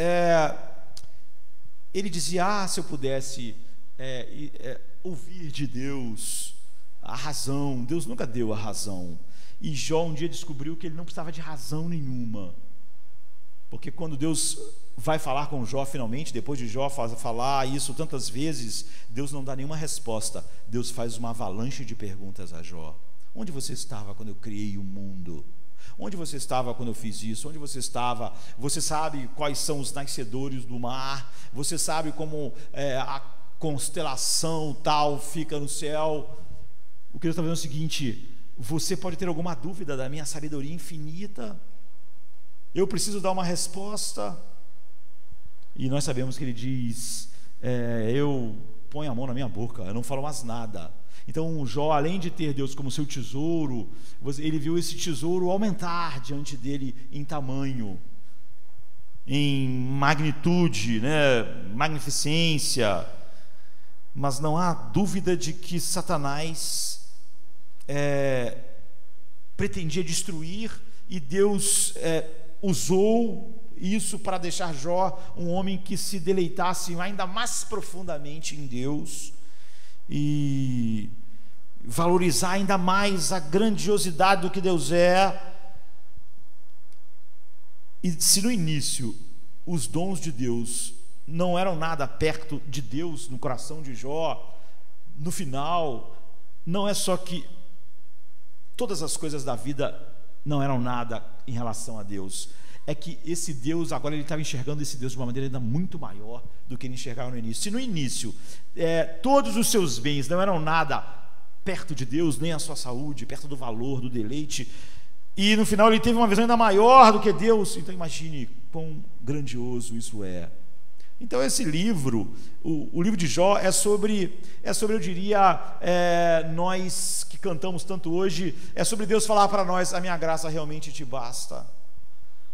Speaker 1: ele dizia: se eu pudesse ouvir de Deus a razão. Deus nunca deu a razão. E Jó um dia descobriu que ele não precisava de razão nenhuma, porque quando Deus vai falar com Jó finalmente, depois de Jó falar isso tantas vezes, Deus não dá nenhuma resposta. Deus faz uma avalanche de perguntas a Jó. Onde você estava quando eu criei o mundo? Onde você estava quando eu fiz isso? Onde você estava? Você sabe quais são os nascedores do mar? Você sabe como a constelação tal fica no céu? O que Deus está dizendo é o seguinte: você pode ter alguma dúvida da minha sabedoria infinita? Eu preciso dar uma resposta. E nós sabemos que ele diz: eu ponho a mão na minha boca, eu não falo mais nada. Então Jó, além de ter Deus como seu tesouro, ele viu esse tesouro aumentar diante dele em tamanho, em magnitude, magnificência. Mas não há dúvida de que Satanás pretendia destruir, e Deus usou isso para deixar Jó um homem que se deleitasse ainda mais profundamente em Deus e valorizar ainda mais a grandiosidade do que Deus é. E se no início os dons de Deus não eram nada perto de Deus no coração de Jó, no final, não é só que todas as coisas da vida não eram nada em relação a Deus, é que esse Deus, agora ele estava enxergando esse Deus de uma maneira ainda muito maior do que ele enxergava no início. Se no início todos os seus bens não eram nada perto de Deus, nem a sua saúde, perto do valor, do deleite, e no final ele teve uma visão ainda maior do que Deus, então imagine quão grandioso isso é. Então esse livro, o livro de Jó, é sobre, eu diria, nós que cantamos tanto hoje, é sobre Deus falar para nós: a minha graça realmente te basta.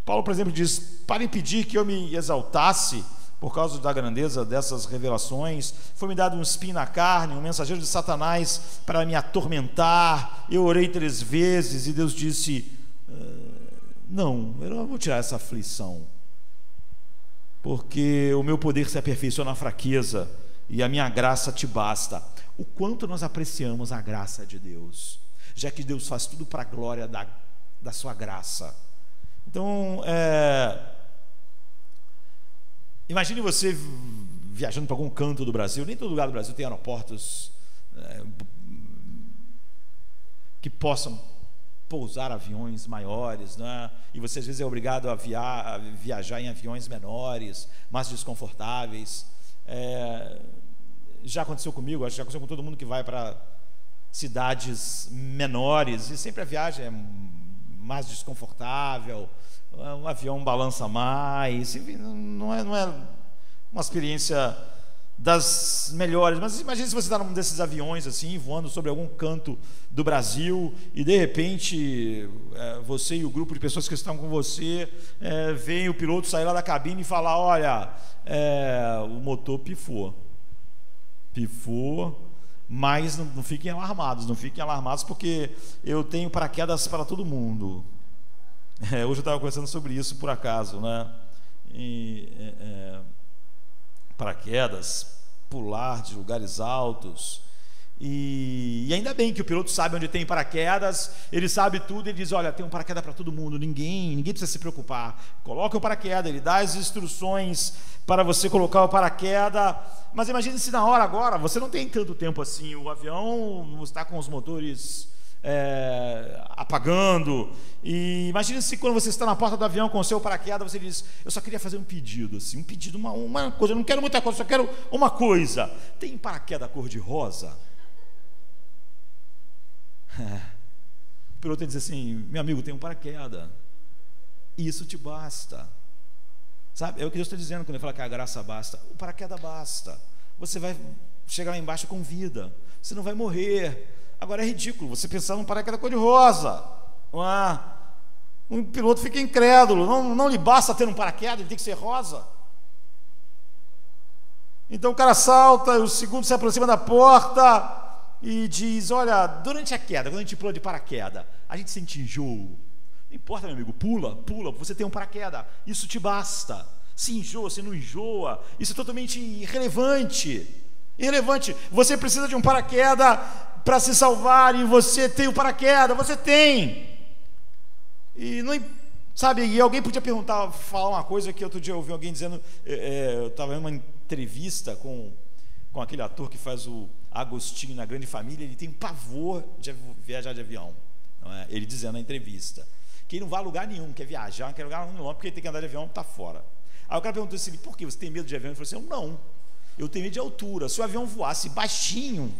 Speaker 1: Paulo, por exemplo, diz: para impedir que eu me exaltasse por causa da grandeza dessas revelações, foi-me dado um espinho na carne, um mensageiro de Satanás para me atormentar. Eu orei 3 vezes e Deus disse: não, eu não vou tirar essa aflição, porque o meu poder se aperfeiçoa na fraqueza e a minha graça te basta. O quanto nós apreciamos a graça de Deus, já que Deus faz tudo para a glória da sua graça. Então, imagine você viajando para algum canto do Brasil. Nem todo lugar do Brasil tem aeroportos que possam pousar aviões maiores, né? E você às vezes é obrigado a viajar em aviões menores, mais desconfortáveis. Já aconteceu comigo, acho que já aconteceu com todo mundo que vai para cidades menores, e sempre a viagem é mais desconfortável, o avião balança mais, enfim, não é uma experiência das melhores. Mas imagine se você está num desses aviões assim, voando sobre algum canto do Brasil, e de repente você e o grupo de pessoas que estão com você veem o piloto sair lá da cabine e falar: olha, o motor pifou, mas não fiquem alarmados, porque eu tenho paraquedas para todo mundo. Hoje eu estava conversando sobre isso por acaso, né? Paraquedas, pular de lugares altos, e ainda bem que o piloto sabe onde tem paraquedas, ele sabe tudo, ele diz: olha, tem um paraquedas para todo mundo, ninguém precisa se preocupar, coloque o paraquedas, ele dá as instruções para você colocar o paraquedas. Mas imagine se na hora agora, você não tem tanto tempo assim, o avião está com os motores apagando, e imagine se quando você está na porta do avião com o seu paraquedas, você diz: eu só queria fazer um pedido, assim, uma coisa, eu não quero muita coisa, só quero uma coisa. Tem paraquedas cor de rosa? O piloto diz assim: meu amigo, tem um paraquedas, isso te basta. Sabe, é o que Deus está dizendo quando ele fala que a graça basta. O paraquedas basta, você vai chegar lá embaixo com vida, você não vai morrer. Agora é ridículo você pensar num paraquedas cor de rosa, não é? Um piloto fica incrédulo, não lhe basta ter um paraquedas, ele tem que ser rosa. Então o cara salta, o segundo se aproxima da porta e diz: olha, durante a queda, quando a gente pula de paraquedas, a gente sente enjoo. Não importa, meu amigo, pula, você tem um paraquedas, isso te basta. Se enjoa, se não enjoa, isso é totalmente irrelevante. Você precisa de um paraquedas para se salvar, e você tem o paraquedas, você tem. E não, sabe, e alguém podia falar uma coisa que outro dia eu ouvi alguém dizendo, eu estava em uma entrevista com aquele ator que faz o Agostinho na Grande Família. Ele tem pavor de viajar de avião, não é? Ele dizendo na entrevista que ele não vai a lugar nenhum, quer viajar, não quer lugar nenhum, porque ele tem que andar de avião, está fora. Aí o cara perguntou assim: por que você tem medo de avião? Ele falou assim: eu tenho medo de altura. Se o avião voasse baixinho,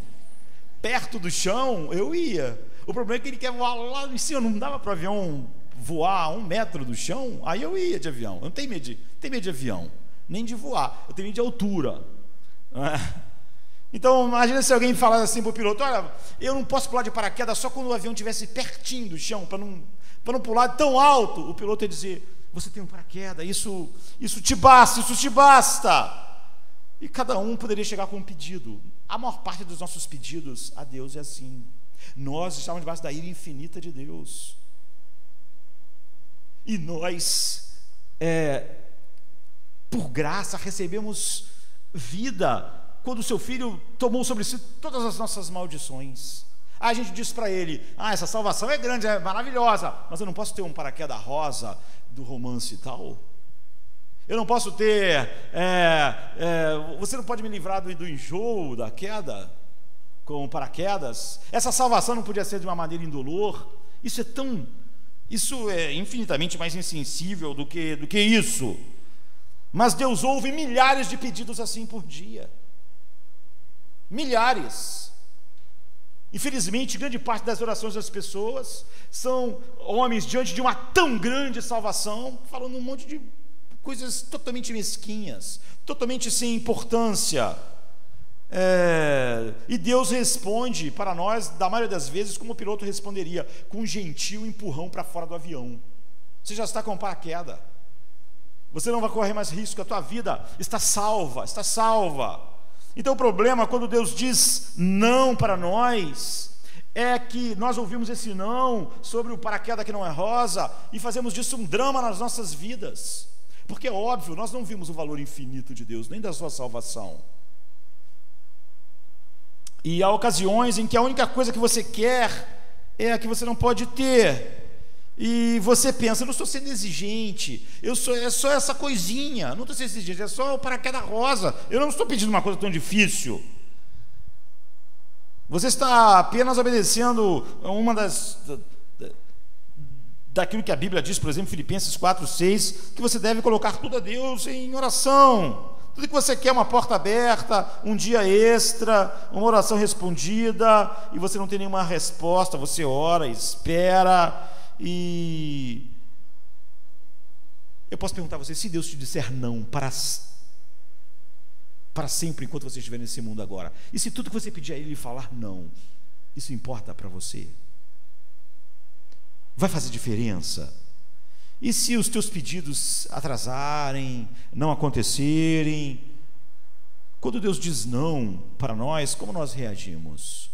Speaker 1: perto do chão, eu ia. O problema é que ele quer voar lá em cima, não dava para o avião voar a 1 metro do chão, aí eu ia de avião. Eu não tenho medo de avião, nem de voar, eu tenho medo de altura. Então imagina se alguém falasse assim para o piloto: olha, eu não posso pular de paraquedas só quando o avião estivesse pertinho do chão, para não pular tão alto. O piloto ia dizer: você tem um paraquedas, isso te basta. E cada um poderia chegar com um pedido. A maior parte dos nossos pedidos a Deus é assim. Nós estamos debaixo da ira infinita de Deus, e nós, por graça, recebemos vida quando o seu filho tomou sobre si todas as nossas maldições. Aí a gente diz para ele: essa salvação é grande, é maravilhosa, mas eu não posso ter um paraquedas rosa do romance e tal. Eu não posso ter, você não pode me livrar do enjoo da queda com paraquedas. Essa salvação não podia ser de uma maneira indolor. Isso é infinitamente mais insensível do que isso. Mas Deus ouve milhares de pedidos assim por dia. Milhares. Infelizmente, grande parte das orações das pessoas são homens diante de uma tão grande salvação, falando um monte de coisas totalmente mesquinhas, totalmente sem importância. E Deus responde para nós, da maioria das vezes, como o piloto responderia: com um gentil empurrão para fora do avião. Você já está com paraquedas, você não vai correr mais risco, a tua vida está salva. Então o problema, quando Deus diz não para nós, é que nós ouvimos esse não sobre o paraquedas que não é rosa e fazemos disso um drama nas nossas vidas. Porque é óbvio, nós não vimos o valor infinito de Deus, nem da sua salvação. E há ocasiões em que a única coisa que você quer é a que você não pode ter. E você pensa, eu não estou sendo exigente, é só essa coisinha, não estou sendo exigente, é só o paraquedas rosa, eu não estou pedindo uma coisa tão difícil. Você está apenas obedecendo daquilo que a Bíblia diz, por exemplo, Filipenses 4:6, que você deve colocar tudo a Deus em oração. Tudo que você quer, uma porta aberta, um dia extra, uma oração respondida, e você não tem nenhuma resposta, você ora, espera. E eu posso perguntar a você, se Deus te disser não para sempre enquanto você estiver nesse mundo agora, e se tudo que você pedir a Ele falar não, isso importa para você? Vai fazer diferença? E se os teus pedidos atrasarem, não acontecerem? Quando Deus diz não para nós, como nós reagimos?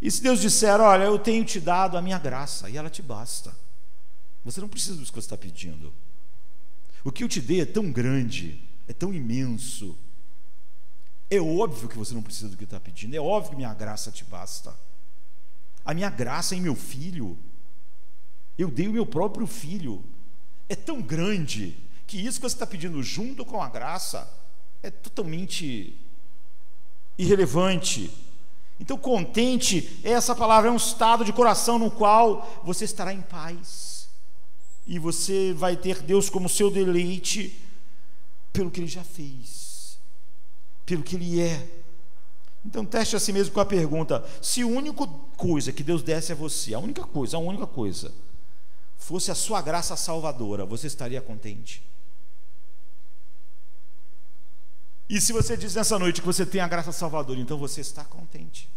Speaker 1: E se Deus disser, olha, eu tenho te dado a minha graça, e ela te basta, você não precisa do que você está pedindo. O que eu te dei é tão grande, é tão imenso, é óbvio que você não precisa do que está pedindo, é óbvio que minha graça te basta. A minha graça em meu filho, eu dei o meu próprio filho, é tão grande, que isso que você está pedindo junto com a graça, é totalmente irrelevante. Então, contente, essa palavra é um estado de coração no qual você estará em paz, e você vai ter Deus como seu deleite, pelo que Ele já fez, pelo que Ele é. Então, teste a si mesmo com a pergunta: se a única coisa que Deus desse a você, a única coisa, fosse a sua graça salvadora, você estaria contente? E se você diz nessa noite que você tem a graça salvadora, então você está contente.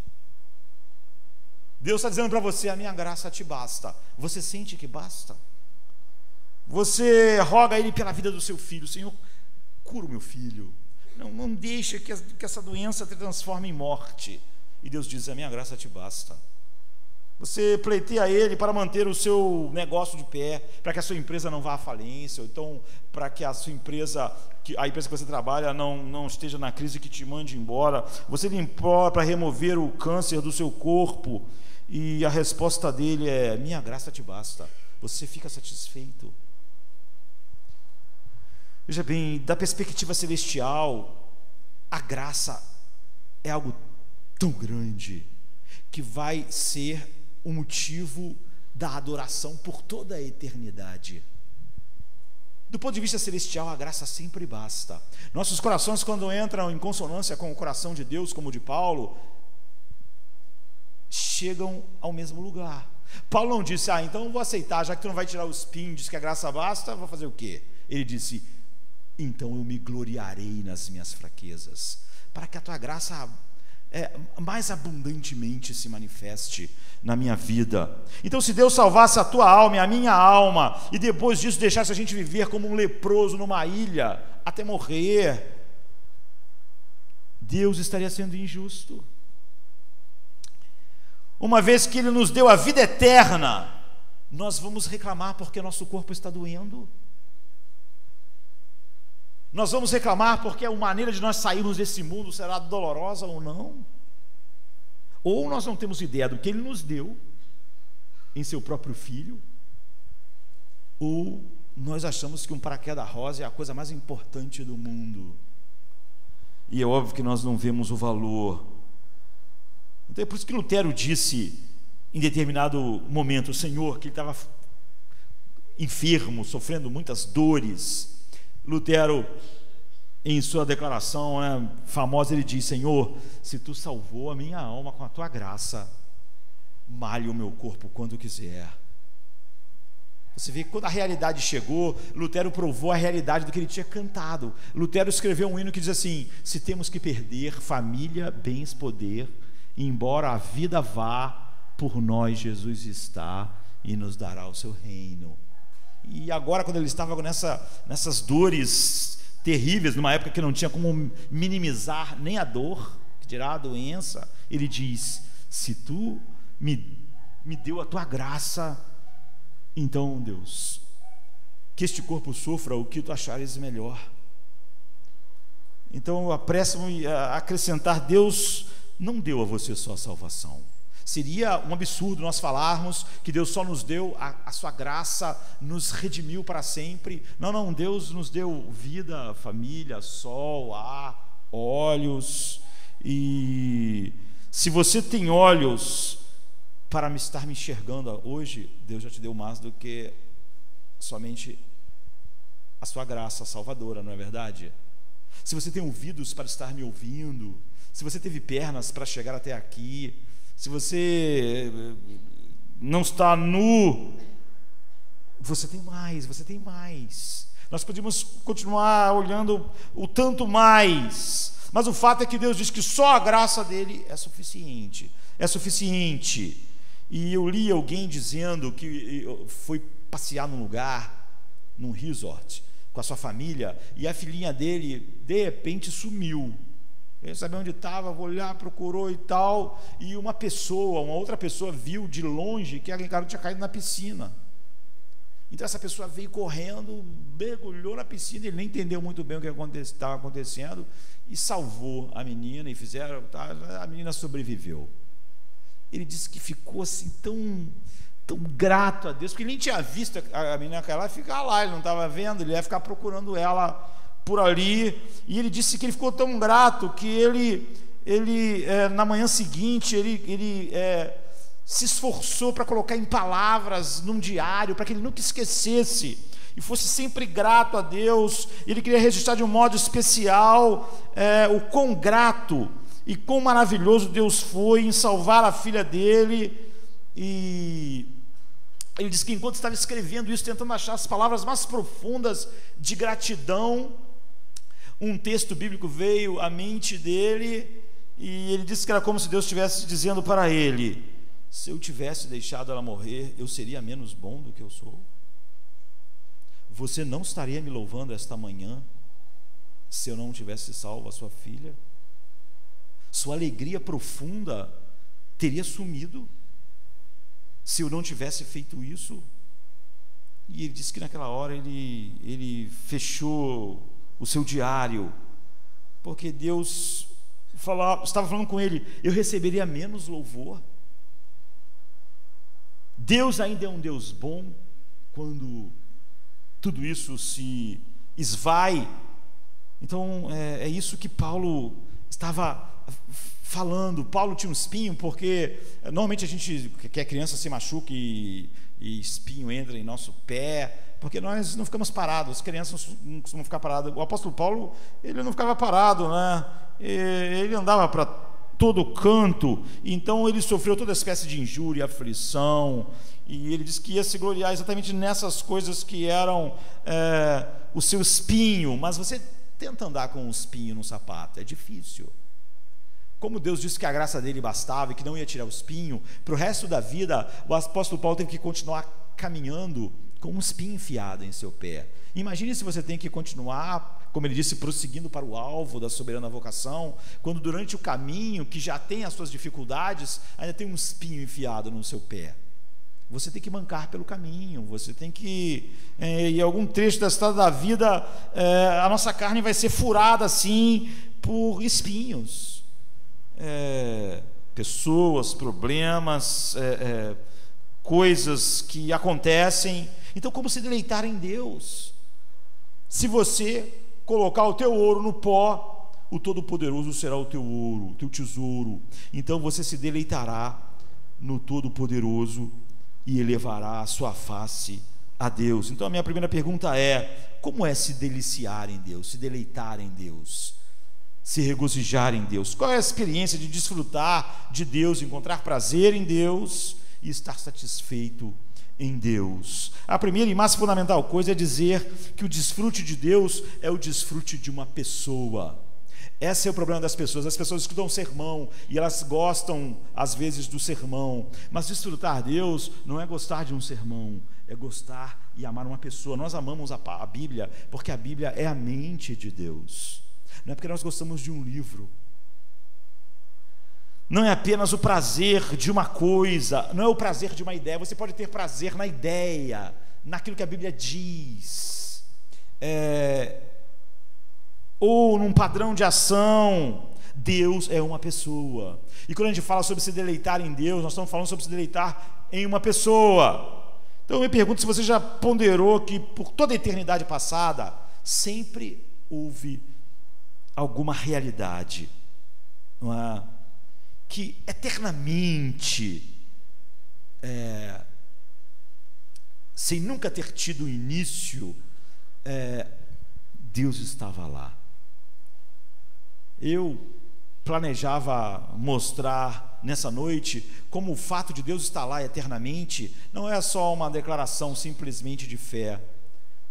Speaker 1: Deus está dizendo para você, a minha graça te basta. Você sente que basta? Você roga a Ele pela vida do seu filho: Senhor, cura o meu filho, não deixa que essa doença te transforme em morte. E Deus diz, a minha graça te basta. Você pleiteia a Ele para manter o seu negócio de pé, para que a sua empresa não vá à falência, ou então para que a sua empresa, a empresa que você trabalha não esteja na crise que te mande embora. Você lhe implora para remover o câncer do seu corpo, e a resposta dele é, minha graça te basta. Você fica satisfeito. Veja bem, da perspectiva celestial, a graça é algo tão grande que vai ser o motivo da adoração por toda a eternidade. Do ponto de vista celestial, a graça sempre basta. Nossos corações, quando entram em consonância com o coração de Deus, como o de Paulo, chegam ao mesmo lugar. Paulo não disse, então eu vou aceitar, já que tu não vai tirar os pingos, que a graça basta, vou fazer o quê? Ele disse, então eu me gloriarei nas minhas fraquezas, para que a tua graça mais abundantemente se manifeste na minha vida. Então, se Deus salvasse a tua alma e a minha alma, e depois disso deixasse a gente viver como um leproso numa ilha até morrer, Deus estaria sendo injusto. Uma vez que Ele nos deu a vida eterna, nós vamos reclamar porque nosso corpo está doendo? Nós vamos reclamar porque a maneira de nós sairmos desse mundo será dolorosa ou não? Ou nós não temos ideia do que Ele nos deu em seu próprio Filho, ou nós achamos que um paraquedas rosa é a coisa mais importante do mundo, e é óbvio que nós não vemos o valor. Então é por isso que Lutero disse em determinado momento, Senhor, que ele estava enfermo, sofrendo muitas dores. Lutero, em sua declaração famosa, ele diz, Senhor, se tu salvou a minha alma com a tua graça, malhe o meu corpo quando quiser. Você vê que quando a realidade chegou, Lutero provou a realidade do que ele tinha cantado. Lutero escreveu um hino que diz assim, se temos que perder família, bens, poder, embora a vida vá, por nós Jesus está e nos dará o seu reino. E agora, quando ele estava nessas dores terríveis, numa época que não tinha como minimizar nem a dor, que dirá a doença, ele diz, se tu me deu a tua graça, então, Deus, que este corpo sofra o que tu achares melhor. Então eu apresso-me a acrescentar: Deus não deu a você só a salvação. Seria um absurdo nós falarmos que Deus só nos deu a sua graça, nos redimiu para sempre. Não, Deus nos deu vida, família, sol, ar, olhos. E se você tem olhos para estar me enxergando hoje, Deus já te deu mais do que somente a sua graça salvadora, não é verdade? Se você tem ouvidos para estar me ouvindo, se você teve pernas para chegar até aqui, se você não está nu, você tem mais. Nós podemos continuar olhando o tanto mais, mas o fato é que Deus diz que só a graça dele é suficiente. E eu li alguém dizendo que foi passear num lugar, num resort, com a sua família, e a filhinha dele de repente sumiu. Ele sabia onde estava, olhar, procurou e tal, e uma outra pessoa viu de longe que aquele cara tinha caído na piscina. Então essa pessoa veio correndo, mergulhou na piscina, ele nem entendeu muito bem o que estava acontecendo, e salvou a menina, e a menina sobreviveu. Ele disse que ficou assim tão grato a Deus, porque ele nem tinha visto a menina cair lá, ficar lá, ele não estava vendo, ele ia ficar procurando ela por ali, e ele disse que ele ficou tão grato que ele na manhã seguinte, ele se esforçou para colocar em palavras num diário, para que ele nunca esquecesse, e fosse sempre grato a Deus. Ele queria registrar de um modo especial o quão grato e quão maravilhoso Deus foi em salvar a filha dele. E ele disse que enquanto estava escrevendo isso, tentando achar as palavras mais profundas de gratidão, um texto bíblico veio à mente dele, e ele disse que era como se Deus estivesse dizendo para ele: se eu tivesse deixado ela morrer, eu seria menos bom do que eu sou? Você não estaria me louvando esta manhã se eu não tivesse salvo a sua filha? Sua alegria profunda teria sumido se eu não tivesse feito isso? E ele disse que naquela hora ele fechou o seu diário, porque Deus estava falando com ele: eu receberia menos louvor. Deus ainda é um Deus bom quando tudo isso se esvai. Então é isso que Paulo estava falando. Paulo tinha um espinho, porque normalmente a gente, que é criança, se machuca e espinho entra em nosso pé, porque nós não ficamos parados. As crianças não costumam ficar paradas. O apóstolo Paulo, ele não ficava parado, né? Ele andava para todo canto, então ele sofreu toda espécie de injúria, aflição, e ele disse que ia se gloriar exatamente nessas coisas que eram o seu espinho. Mas você tenta andar com um espinho no sapato, é difícil. Como Deus disse que a graça dele bastava e que não ia tirar o espinho, para o resto da vida, o apóstolo Paulo teve que continuar caminhando com um espinho enfiado em seu pé. Imagine se você tem que continuar, como ele disse, prosseguindo para o alvo da soberana vocação, quando durante o caminho, que já tem as suas dificuldades, ainda tem um espinho enfiado no seu pé. Você tem que mancar pelo caminho, você tem que, em algum trecho da estrada da vida, a nossa carne vai ser furada assim por espinhos. Pessoas, problemas, coisas que acontecem. Então, como se deleitar em Deus? Se você colocar o teu ouro no pó, o Todo-Poderoso será o teu ouro, o teu tesouro. Então você se deleitará no Todo-Poderoso e elevará a sua face a Deus. Então a minha primeira pergunta é: como é se deliciar em Deus, se deleitar em Deus, se regozijar em Deus? Qual é a experiência de desfrutar de Deus, encontrar prazer em Deus e estar satisfeito em Deus? A primeira e mais fundamental coisa é dizer que o desfrute de Deus é o desfrute de uma pessoa. Esse é o problema das pessoas. As pessoas escutam um sermão e elas gostam às vezes do sermão, mas desfrutar Deus não é gostar de um sermão, é gostar e amar uma pessoa. Nós amamos a Bíblia porque a Bíblia é a mente de Deus, não é porque nós gostamos de um livro. Não é apenas o prazer de uma coisa, não é o prazer de uma ideia. Você pode ter prazer na ideia naquilo que a Bíblia diz, ou num padrão de ação. Deus é uma pessoa. E quando a gente fala sobre se deleitar em Deus, nós estamos falando sobre se deleitar em uma pessoa. Então eu me pergunto se você já ponderou que por toda a eternidade passada sempre houve alguma realidade, não é? Que eternamente, sem nunca ter tido início, Deus estava lá. Eu planejava mostrar nessa noite como o fato de Deus estar lá eternamente não é só uma declaração simplesmente de fé.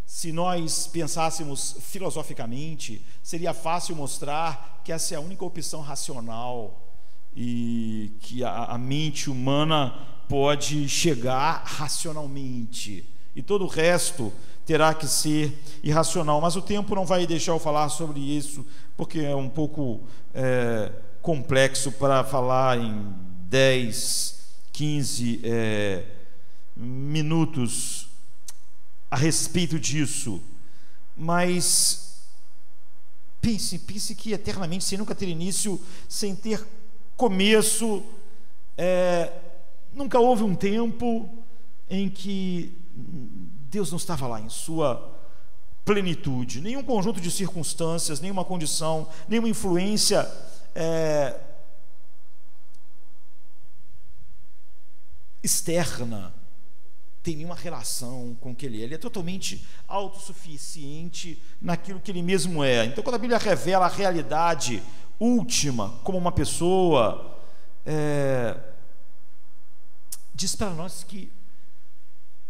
Speaker 1: Se nós pensássemos filosoficamente, seria fácil mostrar que essa é a única opção racional e que a mente humana pode chegar racionalmente, e todo o resto terá que ser irracional. Mas o tempo não vai deixar eu falar sobre isso, porque é um pouco complexo para falar em 10, 15 minutos a respeito disso. Mas pense que eternamente, sem nunca ter início, sem ter começo, nunca houve um tempo em que Deus não estava lá em sua plenitude. Nenhum conjunto de circunstâncias, nenhuma condição, nenhuma influência externa tem nenhuma relação com o que ele é. Ele é totalmente autossuficiente naquilo que ele mesmo é. Então, quando a Bíblia revela a realidade última como uma pessoa, diz para nós que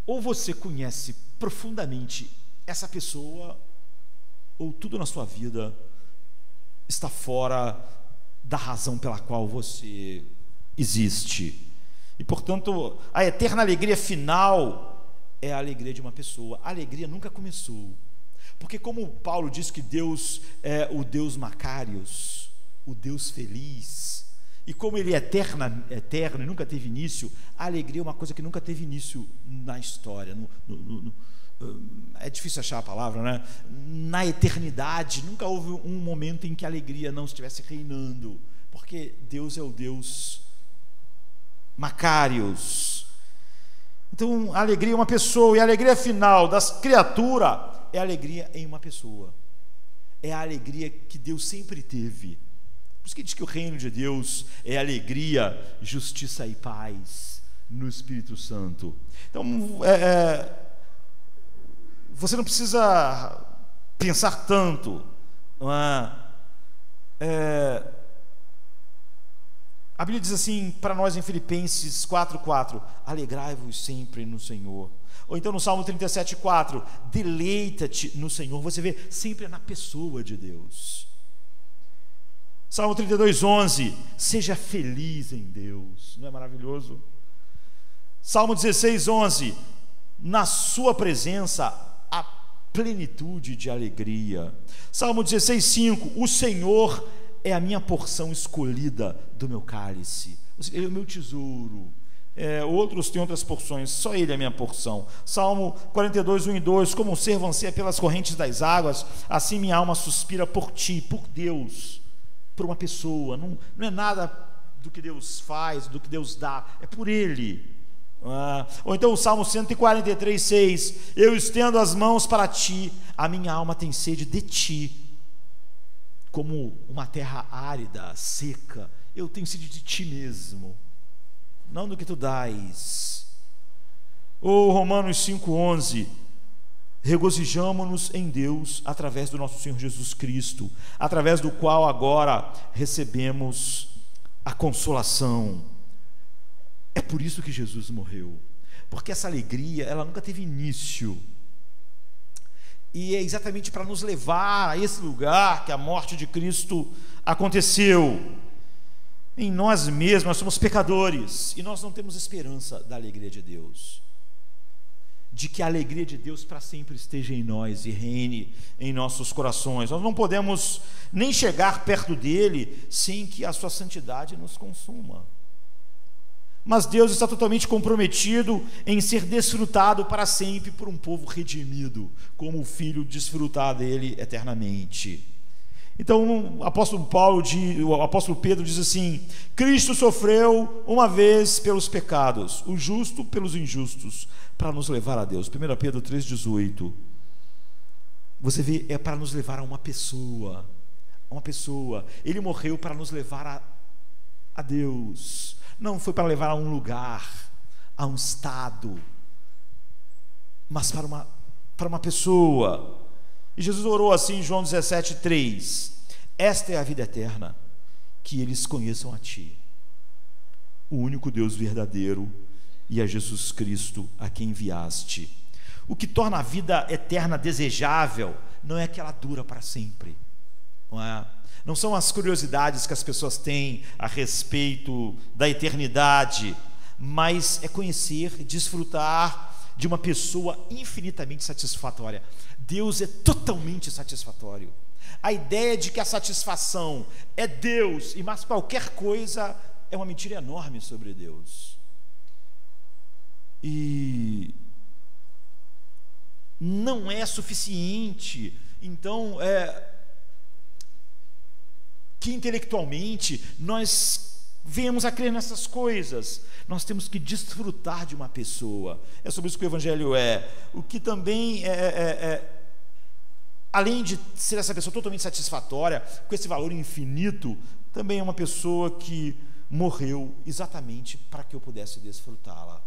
Speaker 1: ou você conhece profundamente essa pessoa, ou tudo na sua vida está fora da razão pela qual você existe. E, portanto, a eterna alegria final é a alegria de uma pessoa. A alegria nunca começou, porque como Paulo diz que Deus é o Deus Macarios, o Deus feliz, e como ele é eterno e nunca teve início, a alegria é uma coisa que nunca teve início na história, é difícil achar a palavra, né? Na eternidade nunca houve um momento em que a alegria não estivesse reinando, porque Deus é o Deus Macarios. Então a alegria é uma pessoa, e a alegria final das criaturas é a alegria em uma pessoa, é a alegria que Deus sempre teve. Por isso que diz que o reino de Deus é alegria, justiça e paz no Espírito Santo. Então você não precisa pensar tanto, não é? A Bíblia diz assim para nós em Filipenses 4:4: alegrai-vos sempre no Senhor. Ou então no Salmo 37:4: deleita-te no Senhor. Você vê, sempre na pessoa de Deus. Salmo 32:11: seja feliz em Deus. Não é maravilhoso? Salmo 16:11: na sua presença há plenitude de alegria. Salmo 16:5: o Senhor é a minha porção escolhida do meu cálice. Ele é o meu tesouro. Outros têm outras porções, só ele é a minha porção. Salmo 42:1 e 2: como um cervo anseia pelas correntes das águas, assim minha alma suspira por ti, por Deus, por uma pessoa. Não é nada do que Deus faz, do que Deus dá, é por ele. Ou então o Salmo 143:6: eu estendo as mãos para ti, a minha alma tem sede de ti. Como uma terra árida, seca, eu tenho sede de ti mesmo, não do que tu dás. Ou Romanos 5:11: regozijamo-nos em Deus através do nosso Senhor Jesus Cristo, através do qual agora recebemos a consolação. É por isso que Jesus morreu, porque essa alegria, ela nunca teve início, e é exatamente para nos levar a esse lugar que a morte de Cristo aconteceu. Em nós mesmos, nós somos pecadores, e nós não temos esperança da alegria de Deus, de que a alegria de Deus para sempre esteja em nós e reine em nossos corações. Nós não podemos nem chegar perto dele sem que a sua santidade nos consuma. mas Deus está totalmente comprometido em ser desfrutado para sempre por um povo redimido, como o Filho desfrutar dele eternamente. Então o apóstolo Pedro diz assim: Cristo sofreu uma vez pelos pecados, o justo pelos injustos, para nos levar a Deus. 1 Pedro 3,18. Você vê, é para nos levar a uma pessoa. Ele morreu para nos levar a Deus. Não foi para levar a um lugar, a um estado, mas para uma pessoa. E Jesus orou assim em João 17,3: esta é a vida eterna, que eles conheçam a Ti, o único Deus verdadeiro, e a Jesus Cristo a quem enviaste. O que torna a vida eterna desejável não é que ela dura para sempre, não são as curiosidades que as pessoas têm a respeito da eternidade, mas é conhecer e desfrutar de uma pessoa infinitamente satisfatória. Deus é totalmente satisfatório. A ideia de que a satisfação é Deus e mais qualquer coisa é uma mentira enorme sobre Deus. E não é suficiente, então, que intelectualmente nós venhamos a crer nessas coisas. Nós temos que desfrutar de uma pessoa. É sobre isso que o Evangelho é. O que também além de ser essa pessoa totalmente satisfatória, com esse valor infinito, também é uma pessoa que morreu exatamente para que eu pudesse desfrutá-la,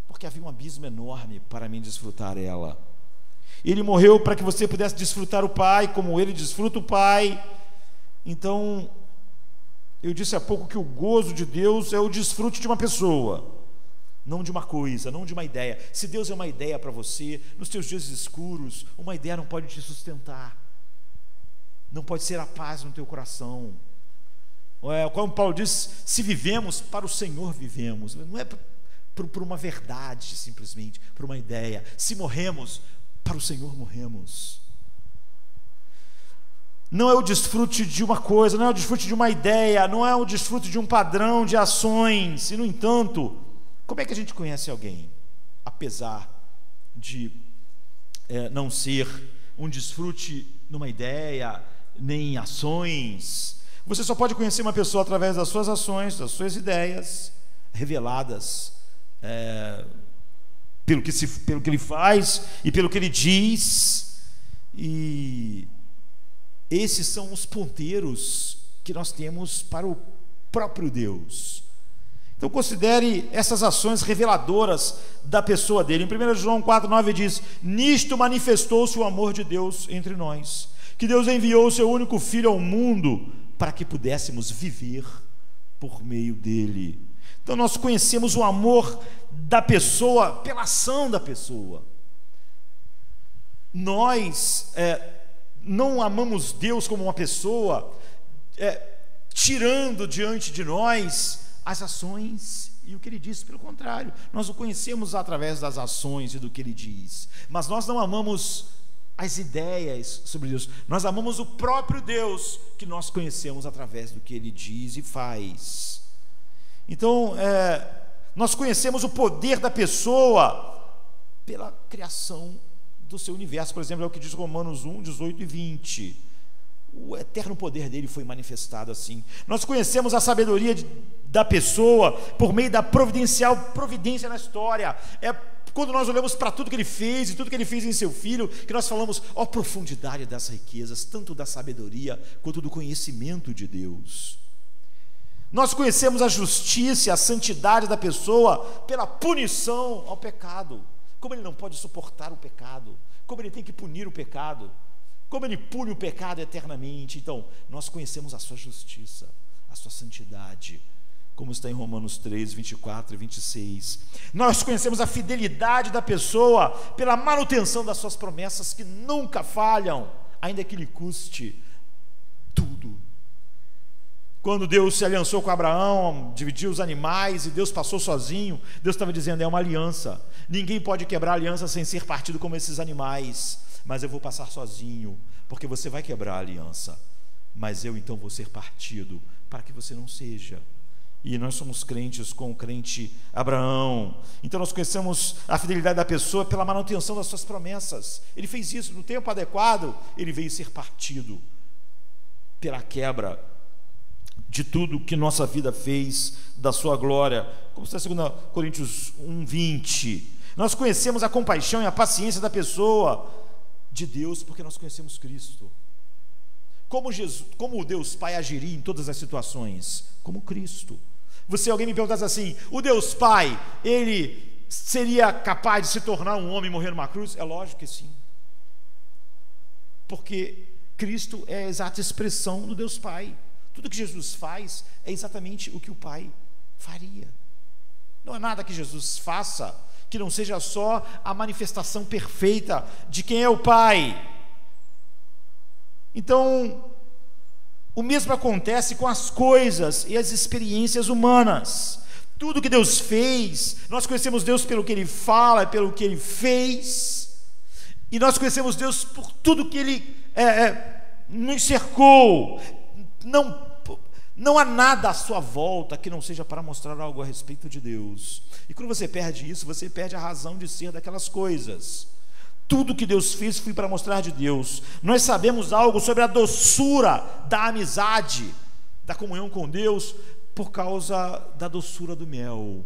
Speaker 1: porque havia um abismo enorme para mim desfrutar ela. Ele morreu para que você pudesse desfrutar o Pai como Ele desfruta o Pai. Então, eu disse há pouco que o gozo de Deus é o desfrute de uma pessoa, não de uma coisa, não de uma ideia. Se Deus é uma ideia para você, nos teus dias escuros, uma ideia não pode te sustentar, não pode ser a paz no teu coração. Como Paulo diz, se vivemos, para o Senhor vivemos. Não é por uma verdade simplesmente, por uma ideia. Se morremos, para o Senhor morremos. Não é o desfrute de uma coisa, não é o desfrute de uma ideia, não é o desfrute de um padrão de ações. E no entanto, como é que a gente conhece alguém? Apesar de não ser um desfrute numa ideia, nem em ações, você só pode conhecer uma pessoa através das suas ações, das suas ideias, reveladas pelo que ele faz e pelo que ele diz. E esses são os ponteiros que nós temos para o próprio Deus. Então considere essas ações reveladoras da pessoa dele. Em 1 João 4,9 diz: nisto manifestou-se o amor de Deus entre nós, que Deus enviou o seu único Filho ao mundo para que pudéssemos viver por meio dele. Então nós conhecemos o amor da pessoa pela ação da pessoa. Nós não amamos Deus como uma pessoa, tirando diante de nós as ações e o que Ele diz. Pelo contrário, nós o conhecemos através das ações e do que Ele diz, mas nós não amamos as ideias sobre Deus, nós amamos o próprio Deus, que nós conhecemos através do que Ele diz e faz. Então, nós conhecemos o poder da pessoa pela criação do seu universo. Por exemplo, é o que diz Romanos 1, 18 e 20. O eterno poder dele foi manifestado assim. Nós conhecemos a sabedoria da pessoa por meio da providência na história. É quando nós olhamos para tudo que ele fez e tudo que ele fez em seu Filho, que nós falamos, ó profundidade das riquezas, tanto da sabedoria quanto do conhecimento de Deus. Nós conhecemos a justiça e a santidade da pessoa pela punição ao pecado. Como ele não pode suportar o pecado, como ele tem que punir o pecado, como ele pune o pecado eternamente. Então, nós conhecemos a sua justiça, a sua santidade, como está em Romanos 3, 24 e 26. Nós conhecemos a fidelidade da pessoa pela manutenção das suas promessas, que nunca falham, ainda que lhe custe tudo. Quando Deus se aliançou com Abraão, dividiu os animais e Deus passou sozinho, Deus estava dizendo, é uma aliança, ninguém pode quebrar a aliança sem ser partido como esses animais, mas eu vou passar sozinho, porque você vai quebrar a aliança, mas eu então vou ser partido, para que você não seja. E nós somos crentes com o crente Abraão. Então nós conhecemos a fidelidade da pessoa pela manutenção das suas promessas. Ele fez isso no tempo adequado, ele veio ser partido pela quebra de tudo que nossa vida fez da sua glória. Como está em 2 Coríntios 1:20. Nós conhecemos a compaixão e a paciência da pessoa de Deus porque nós conhecemos Cristo. Como o Deus Pai agiria em todas as situações? Como Cristo. Alguém me perguntasse assim: o Deus Pai, ele seria capaz de se tornar um homem e morrer numa cruz? É lógico que sim, porque Cristo é a exata expressão do Deus Pai. Tudo que Jesus faz é exatamente o que o Pai faria. Não há nada que Jesus faça que não seja só a manifestação perfeita de quem é o Pai. Então, o mesmo acontece com as coisas e as experiências humanas. Tudo que Deus fez, nós conhecemos Deus pelo que Ele fala, pelo que Ele fez, e nós conhecemos Deus por tudo que Ele nos cercou. Não há nada à sua volta que não seja para mostrar algo a respeito de Deus. E quando você perde isso, você perde a razão de ser daquelas coisas. Tudo que Deus fez foi para mostrar de Deus. Nós sabemos algo sobre a doçura da amizade, da comunhão com Deus, por causa da doçura do mel.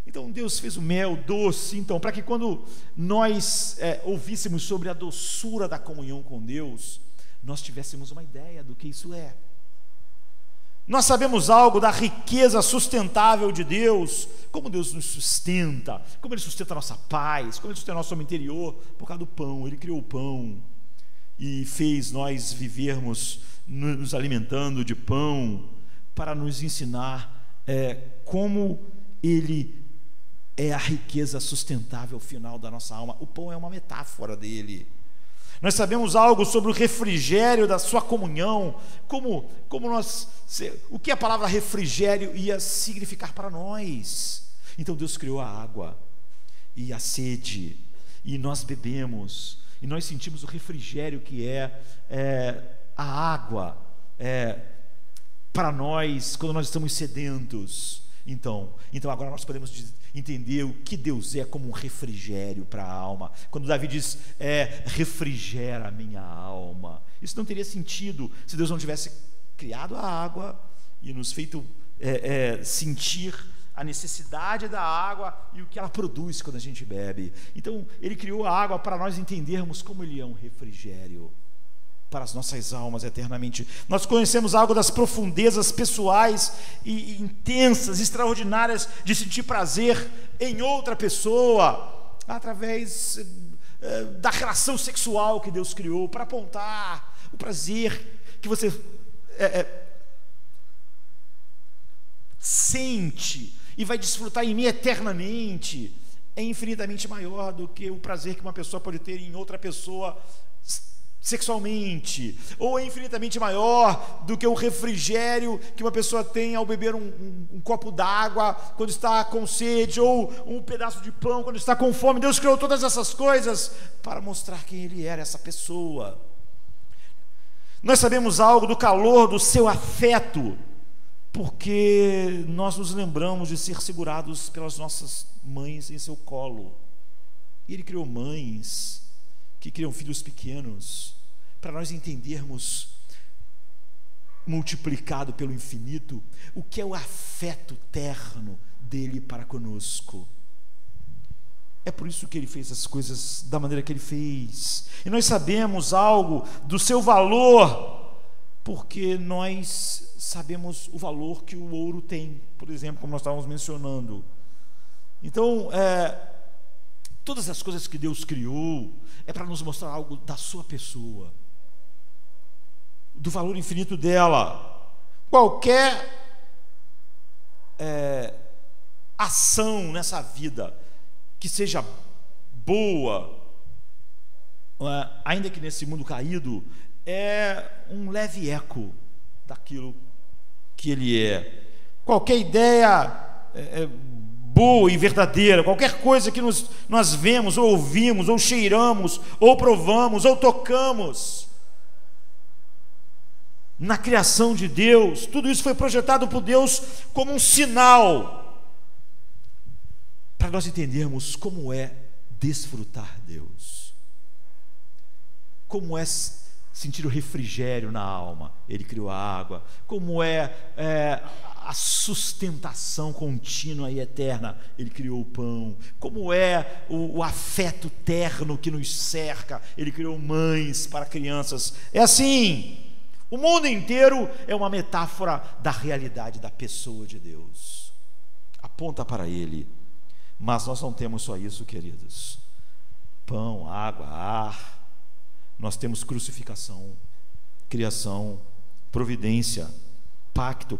Speaker 1: Então Deus fez o mel doce, então, para que quando nós ouvíssemos sobre a doçura da comunhão com Deus, nós tivéssemos uma ideia do que isso é. Nós sabemos algo da riqueza sustentável de Deus, como Deus nos sustenta, como Ele sustenta a nossa paz, como Ele sustenta o nosso homem interior, por causa do pão. Ele criou o pão e fez nós vivermos nos alimentando de pão, para nos ensinar como Ele é a riqueza sustentável final da nossa alma. O pão é uma metáfora dele. Nós sabemos algo sobre o refrigério da sua comunhão, o que a palavra refrigério ia significar para nós. Então Deus criou a água e a sede, e nós bebemos, e nós sentimos o refrigério que é a água para nós quando nós estamos sedentos. Então agora nós podemos entender o que Deus é como um refrigério para a alma. Quando Davi diz, refrigera a minha alma, isso não teria sentido se Deus não tivesse criado a água e nos feito sentir a necessidade da água e o que ela produz quando a gente bebe. Então Ele criou a água para nós entendermos como Ele é um refrigério para as nossas almas eternamente. Nós conhecemos algo das profundezas pessoais e intensas, extraordinárias, de sentir prazer em outra pessoa, através da relação sexual que Deus criou, para apontar o prazer que você sente e vai desfrutar em mim eternamente, é infinitamente maior do que o prazer que uma pessoa pode ter em outra pessoa sexualmente, ou é infinitamente maior do que o refrigério que uma pessoa tem ao beber um copo d'água quando está com sede, ou um pedaço de pão quando está com fome. Deus criou todas essas coisas para mostrar quem Ele era, essa pessoa. Nós sabemos algo do calor do seu afeto, porque nós nos lembramos de ser segurados pelas nossas mães em seu colo. E Ele criou mães que criam filhos pequenos, para nós entendermos, multiplicado pelo infinito, o que é o afeto terno dele para conosco. É por isso que Ele fez as coisas da maneira que Ele fez. E nós sabemos algo do seu valor, porque nós sabemos o valor que o ouro tem, por exemplo, como nós estávamos mencionando. Então, todas as coisas que Deus criou é para nos mostrar algo da sua pessoa, do valor infinito dela. Qualquer ação nessa vida que seja boa, ainda que nesse mundo caído, é um leve eco daquilo que Ele é. Qualquer ideia boa e verdadeira, qualquer coisa que nós vemos, ou ouvimos, ou cheiramos, ou provamos, ou tocamos, na criação de Deus. Tudo isso foi projetado por Deus como um sinal para nós entendermos como é desfrutar Deus, como é sentir o refrigério na alma. Ele criou a água. Como é a sustentação contínua e eterna. Ele criou o pão. Como é o afeto terno que nos cerca. Ele criou mães para crianças. É assim. O mundo inteiro é uma metáfora da realidade da pessoa de Deus. Aponta para Ele. Mas nós não temos só isso, queridos. Pão, água, ar. Nós temos crucificação, criação, providência, pacto.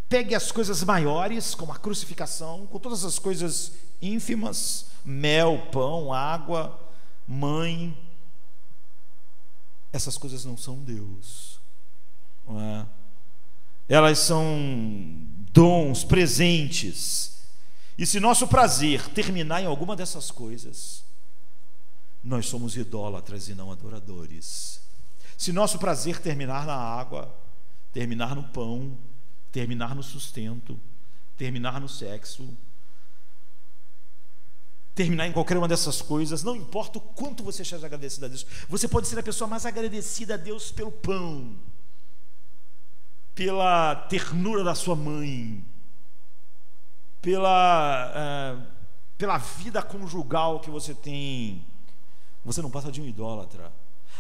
Speaker 1: Pegue as coisas maiores, como a crucificação, com todas as coisas ínfimas, mel, pão, água, mãe. Essas coisas não são Deus, não é? Elas são dons, presentes. E se nosso prazer terminar em alguma dessas coisas, nós somos idólatras e não adoradores. Se nosso prazer terminar na água, terminar no pão, terminar no sustento, terminar no sexo, terminar em qualquer uma dessas coisas, não importa o quanto você seja agradecido a Deus. Você pode ser a pessoa mais agradecida a Deus pelo pão, pela ternura da sua mãe, pela vida conjugal que você tem. Você não passa de um idólatra.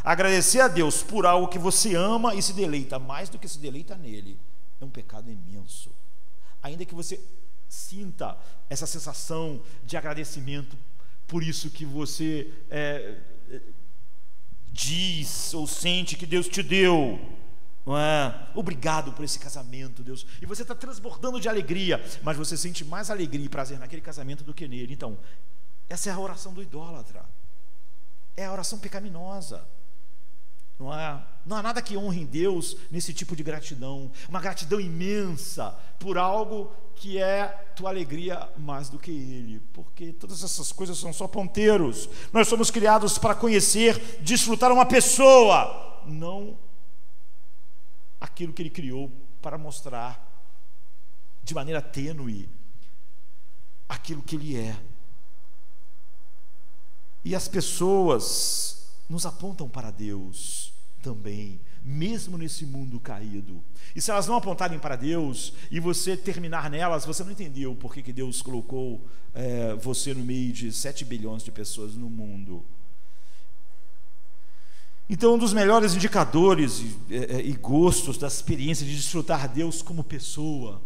Speaker 1: Agradecer a Deus por algo que você ama e se deleita mais do que se deleita nele é um pecado imenso. Ainda que você sinta essa sensação de agradecimento por isso que você diz ou sente que Deus te deu, não é? Obrigado por esse casamento, Deus. E você está transbordando de alegria, mas você sente mais alegria e prazer naquele casamento do que nele. Então, essa é a oração do idólatra. É a oração pecaminosa. Não há nada que honre em Deus nesse tipo de gratidão. Uma gratidão imensa por algo que é tua alegria mais do que Ele. Porque todas essas coisas são só ponteiros. Nós somos criados para conhecer, desfrutar uma pessoa, não aquilo que Ele criou para mostrar de maneira tênue aquilo que Ele é. E as pessoas nos apontam para Deus também, mesmo nesse mundo caído. E se elas não apontarem para Deus e você terminar nelas, você não entendeu por que Deus colocou você no meio de 7 bilhões de pessoas no mundo. Então, um dos melhores indicadores e gostos da experiência de desfrutar Deus como pessoa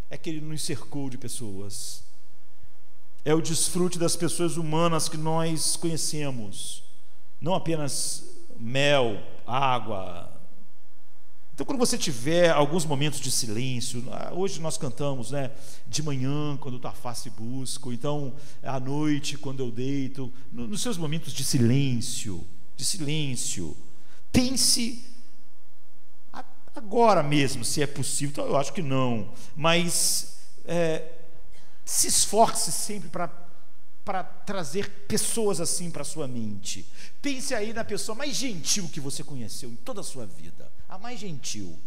Speaker 1: é que Ele nos cercou de pessoas. É o desfrute das pessoas humanas que nós conhecemos, não apenas mel, água. Então, quando você tiver alguns momentos de silêncio, hoje nós cantamos, né? De manhã, quando tua face busco, então à noite, quando eu deito, nos seus momentos de silêncio, pense agora mesmo, se é possível. Então, eu acho que não, mas se esforce sempre para trazer pessoas assim para a sua mente. Pense aí na pessoa mais gentil que você conheceu em toda a sua vida, a mais gentil.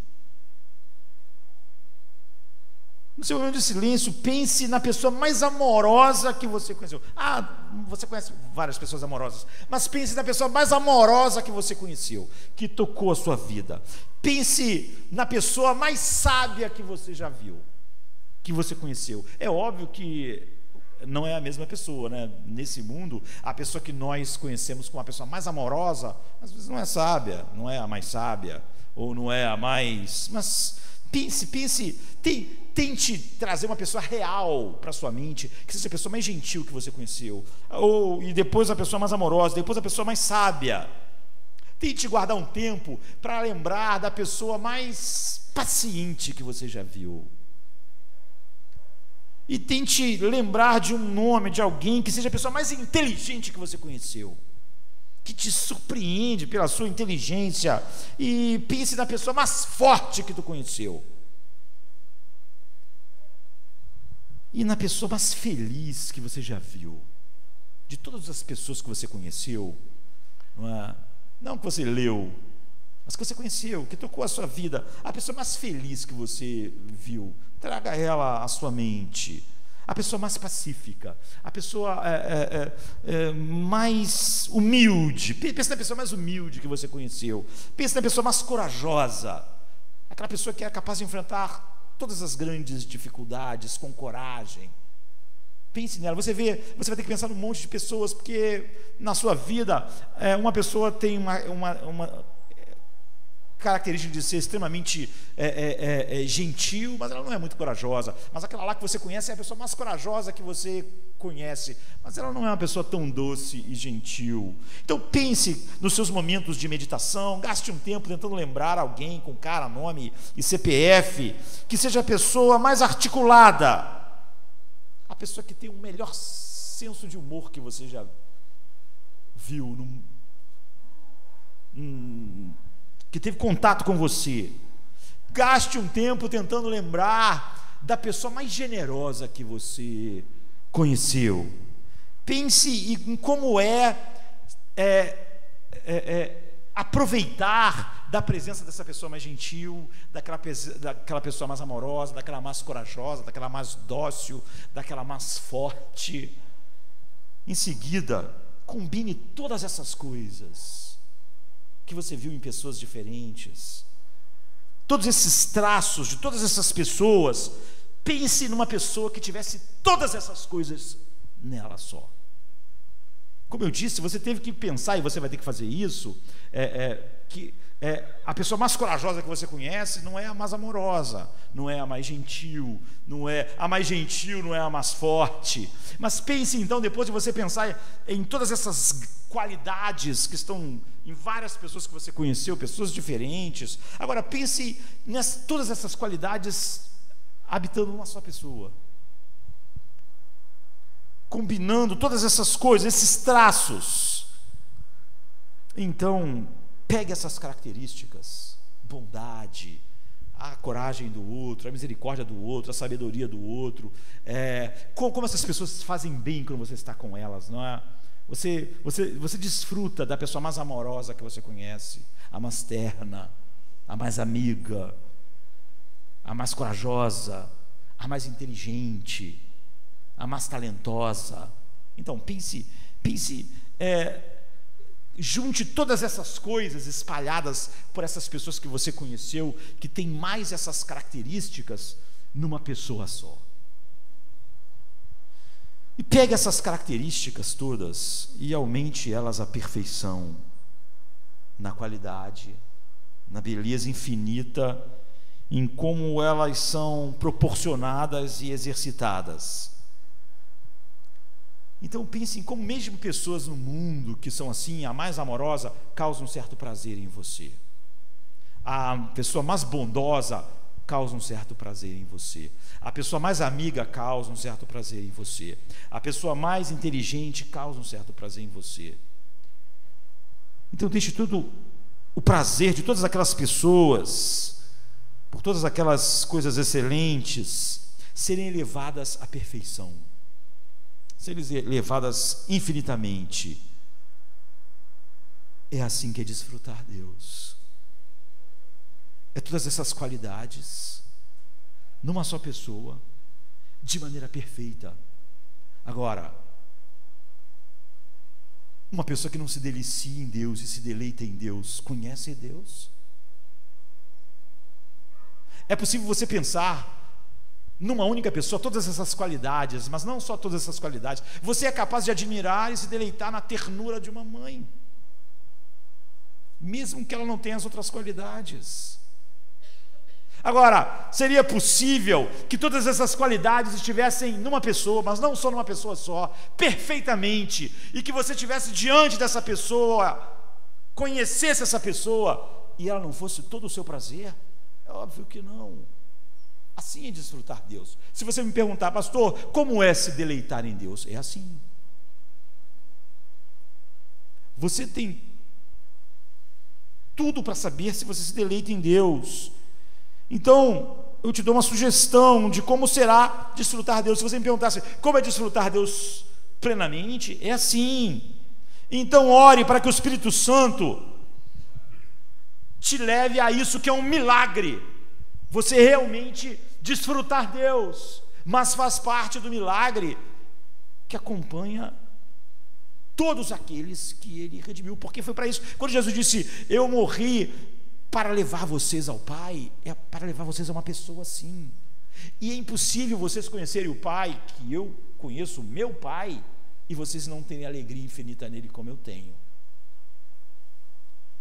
Speaker 1: No seu momento de silêncio, pense na pessoa mais amorosa que você conheceu. Você conhece várias pessoas amorosas, mas pense na pessoa mais amorosa que você conheceu, que tocou a sua vida. Pense na pessoa mais sábia que você já viu, que você conheceu. É óbvio que não é a mesma pessoa, né? Nesse mundo, a pessoa que nós conhecemos como a pessoa mais amorosa, às vezes não é sábia, não é a mais sábia, ou não é a mais... Mas tente trazer uma pessoa real para a sua mente, que seja a pessoa mais gentil que você conheceu, e depois a pessoa mais amorosa, depois a pessoa mais sábia. Tente guardar um tempo para lembrar da pessoa mais paciente que você já viu. E tente lembrar de um nome, de alguém que seja a pessoa mais inteligente que você conheceu, que te surpreende pela sua inteligência. E pense na pessoa mais forte que tu conheceu, e na pessoa mais feliz que você já viu. De todas as pessoas que você conheceu, não que você leu, mas que você conheceu, que tocou a sua vida, a pessoa mais feliz que você viu, traga ela à sua mente. A pessoa mais pacífica, a pessoa mais humilde. Pensa na pessoa mais humilde que você conheceu. Pensa na pessoa mais corajosa, aquela pessoa que é capaz de enfrentar todas as grandes dificuldades com coragem. Pense nela. Você vai ter que pensar num monte de pessoas, porque na sua vida uma pessoa tem uma característica de ser extremamente gentil, mas ela não é muito corajosa. Mas aquela lá que você conhece é a pessoa mais corajosa que você conhece, mas ela não é uma pessoa tão doce e gentil. Então pense nos seus momentos de meditação, gaste um tempo tentando lembrar alguém com cara, nome e CPF, que seja a pessoa mais articulada, a pessoa que tem o melhor senso de humor que você já viu, que teve contato com você. Gaste um tempo tentando lembrar da pessoa mais generosa que você conheceu. Pense em como aproveitar da presença dessa pessoa mais gentil, daquela pessoa mais amorosa, daquela mais corajosa, daquela mais dócil, daquela mais forte. Em seguida, combine todas essas coisas que você viu em pessoas diferentes, todos esses traços de todas essas pessoas. Pense numa pessoa que tivesse todas essas coisas nela só. Como eu disse, você teve que pensar, e você vai ter que fazer isso, que a pessoa mais corajosa que você conhece não é a mais amorosa, não é a mais gentil, não é a mais forte. Mas pense então, depois de você pensar em todas essas qualidades que estão em várias pessoas que você conheceu, pessoas diferentes. Agora pense em todas essas qualidades habitando numa só pessoa, combinando todas essas coisas, esses traços. Então pegue essas características: bondade, a coragem do outro, a misericórdia do outro, a sabedoria do outro, como essas pessoas fazem bem quando você está com elas, não é? Você desfruta da pessoa mais amorosa que você conhece, a mais terna, a mais amiga, a mais corajosa, a mais inteligente, a mais talentosa. Então pense, junte todas essas coisas espalhadas por essas pessoas que você conheceu, que tem mais essas características numa pessoa só. E pegue essas características todas e aumente elas à perfeição, na qualidade, na beleza infinita, em como elas são proporcionadas e exercitadas. Então pense em como mesmo pessoas no mundo que são assim, a mais amorosa, causam um certo prazer em você. A pessoa mais bondosa causa um certo prazer em você. A pessoa mais amiga causa um certo prazer em você. A pessoa mais inteligente causa um certo prazer em você. Então deixe todo o prazer de todas aquelas pessoas, por todas aquelas coisas excelentes, serem elevadas à perfeição, serem elevadas infinitamente. É assim que é desfrutar Deus. É todas essas qualidades numa só pessoa, de maneira perfeita. Agora, uma pessoa que não se delicia em Deus e se deleita em Deus, conhece Deus? É possível você pensar numa única pessoa todas essas qualidades, mas não só todas essas qualidades. Você é capaz de admirar e se deleitar na ternura de uma mãe, mesmo que ela não tenha as outras qualidades. Agora, seria possível que todas essas qualidades estivessem numa pessoa, mas não só numa pessoa só, perfeitamente, e que você estivesse diante dessa pessoa, conhecesse essa pessoa, e ela não fosse todo o seu prazer? É óbvio que não. Assim é desfrutar Deus. Se você me perguntar, pastor, como é se deleitar em Deus? É assim. Você tem tudo para saber se você se deleita em Deus. Então, eu te dou uma sugestão de como será desfrutar Deus. Se você me perguntasse como é desfrutar Deus plenamente, é assim. Então, ore para que o Espírito Santo te leve a isso que é um milagre, você realmente desfrutar Deus, mas faz parte do milagre que acompanha todos aqueles que Ele redimiu, porque foi para isso. Quando Jesus disse, eu morri para levar vocês ao Pai, é para levar vocês a uma pessoa assim, e é impossível vocês conhecerem o Pai, que eu conheço o meu Pai, e vocês não terem alegria infinita nele como eu tenho,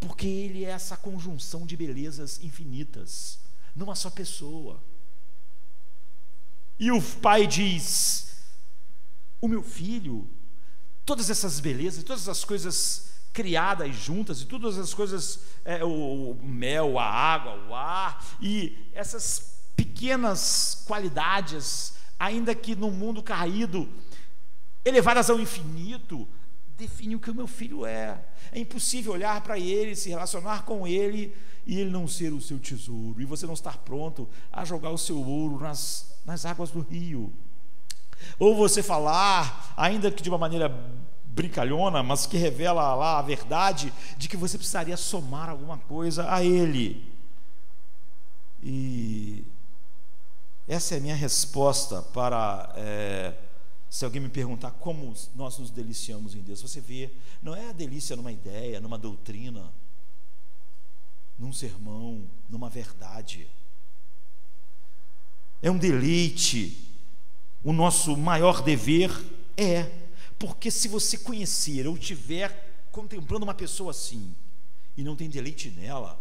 Speaker 1: porque Ele é essa conjunção de belezas infinitas, numa só pessoa. E o Pai diz, o meu filho, todas essas belezas, todas as coisas criadas juntas, e todas as coisas, o mel, a água, o ar, e essas pequenas qualidades, ainda que no mundo caído, elevadas ao infinito, define o que o meu filho é. É impossível olhar para ele, se relacionar com ele, e ele não ser o seu tesouro, e você não estar pronto a jogar o seu ouro nas águas do rio. Ou você falar, ainda que de uma maneira brincalhona, mas que revela lá a verdade, de que você precisaria somar alguma coisa a ele. E essa é a minha resposta para, se alguém me perguntar como nós nos deliciamos em Deus. Você vê, não é a delícia numa ideia, numa doutrina, num sermão, numa verdade. É um deleite. O nosso maior dever porque se você conhecer ou estiver contemplando uma pessoa assim e não tem deleite nela,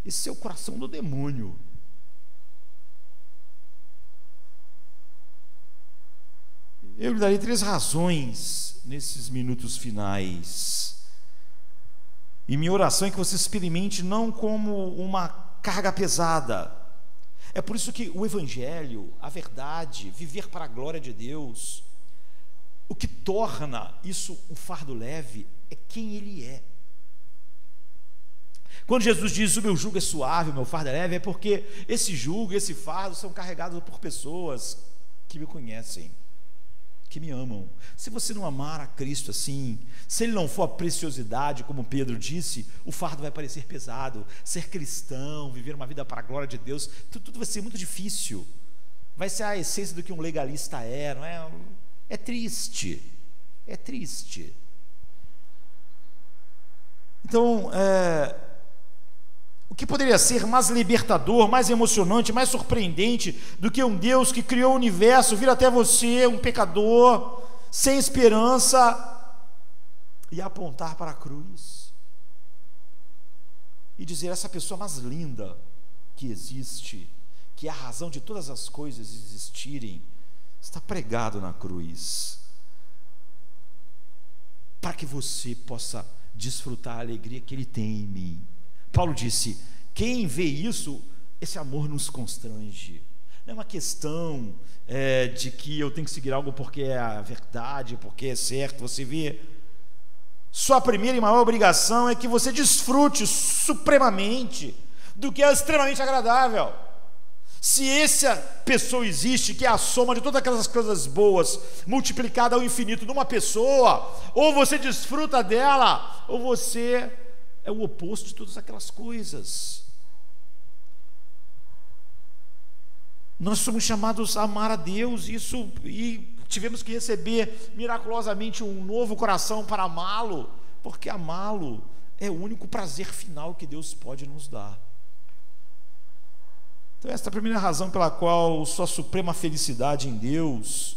Speaker 1: esse é o coração do demônio. Eu lhe darei 3 razões nesses minutos finais, e minha oração é que você experimente não como uma carga pesada. É por isso que o Evangelho, a verdade, viver para a glória de Deus, o que torna isso um fardo leve é quem Ele é. Quando Jesus diz, o meu jugo é suave, o meu fardo é leve, é porque esse jugo, esse fardo são carregados por pessoas que me conhecem, que me amam. Se você não amar a Cristo assim, se Ele não for a preciosidade, como Pedro disse, o fardo vai parecer pesado. Ser cristão, viver uma vida para a glória de Deus, tudo vai ser muito difícil. Vai ser a essência do que um legalista é, não é? É triste, é triste. Então, o que poderia ser mais libertador, mais emocionante, mais surpreendente do que um Deus que criou o universo vir até você, um pecador, sem esperança, e apontar para a cruz e dizer, essa pessoa mais linda que existe, que é a razão de todas as coisas existirem, está pregado na cruz, para que você possa desfrutar a alegria que Ele tem em mim. Paulo disse, quem vê isso, esse amor nos constrange. Não é uma questão de que eu tenho que seguir algo porque é a verdade, porque é certo. Você vê, sua primeira e maior obrigação é que você desfrute supremamente do que é extremamente agradável. Se essa pessoa existe, que é a soma de todas aquelas coisas boas multiplicada ao infinito numa pessoa, ou você desfruta dela, ou você é o oposto de todas aquelas coisas. Nós somos chamados a amar a Deus, e tivemos que receber miraculosamente um novo coração para amá-lo, porque amá-lo é o único prazer final que Deus pode nos dar. Então esta é a primeira razão pela qual sua suprema felicidade em Deus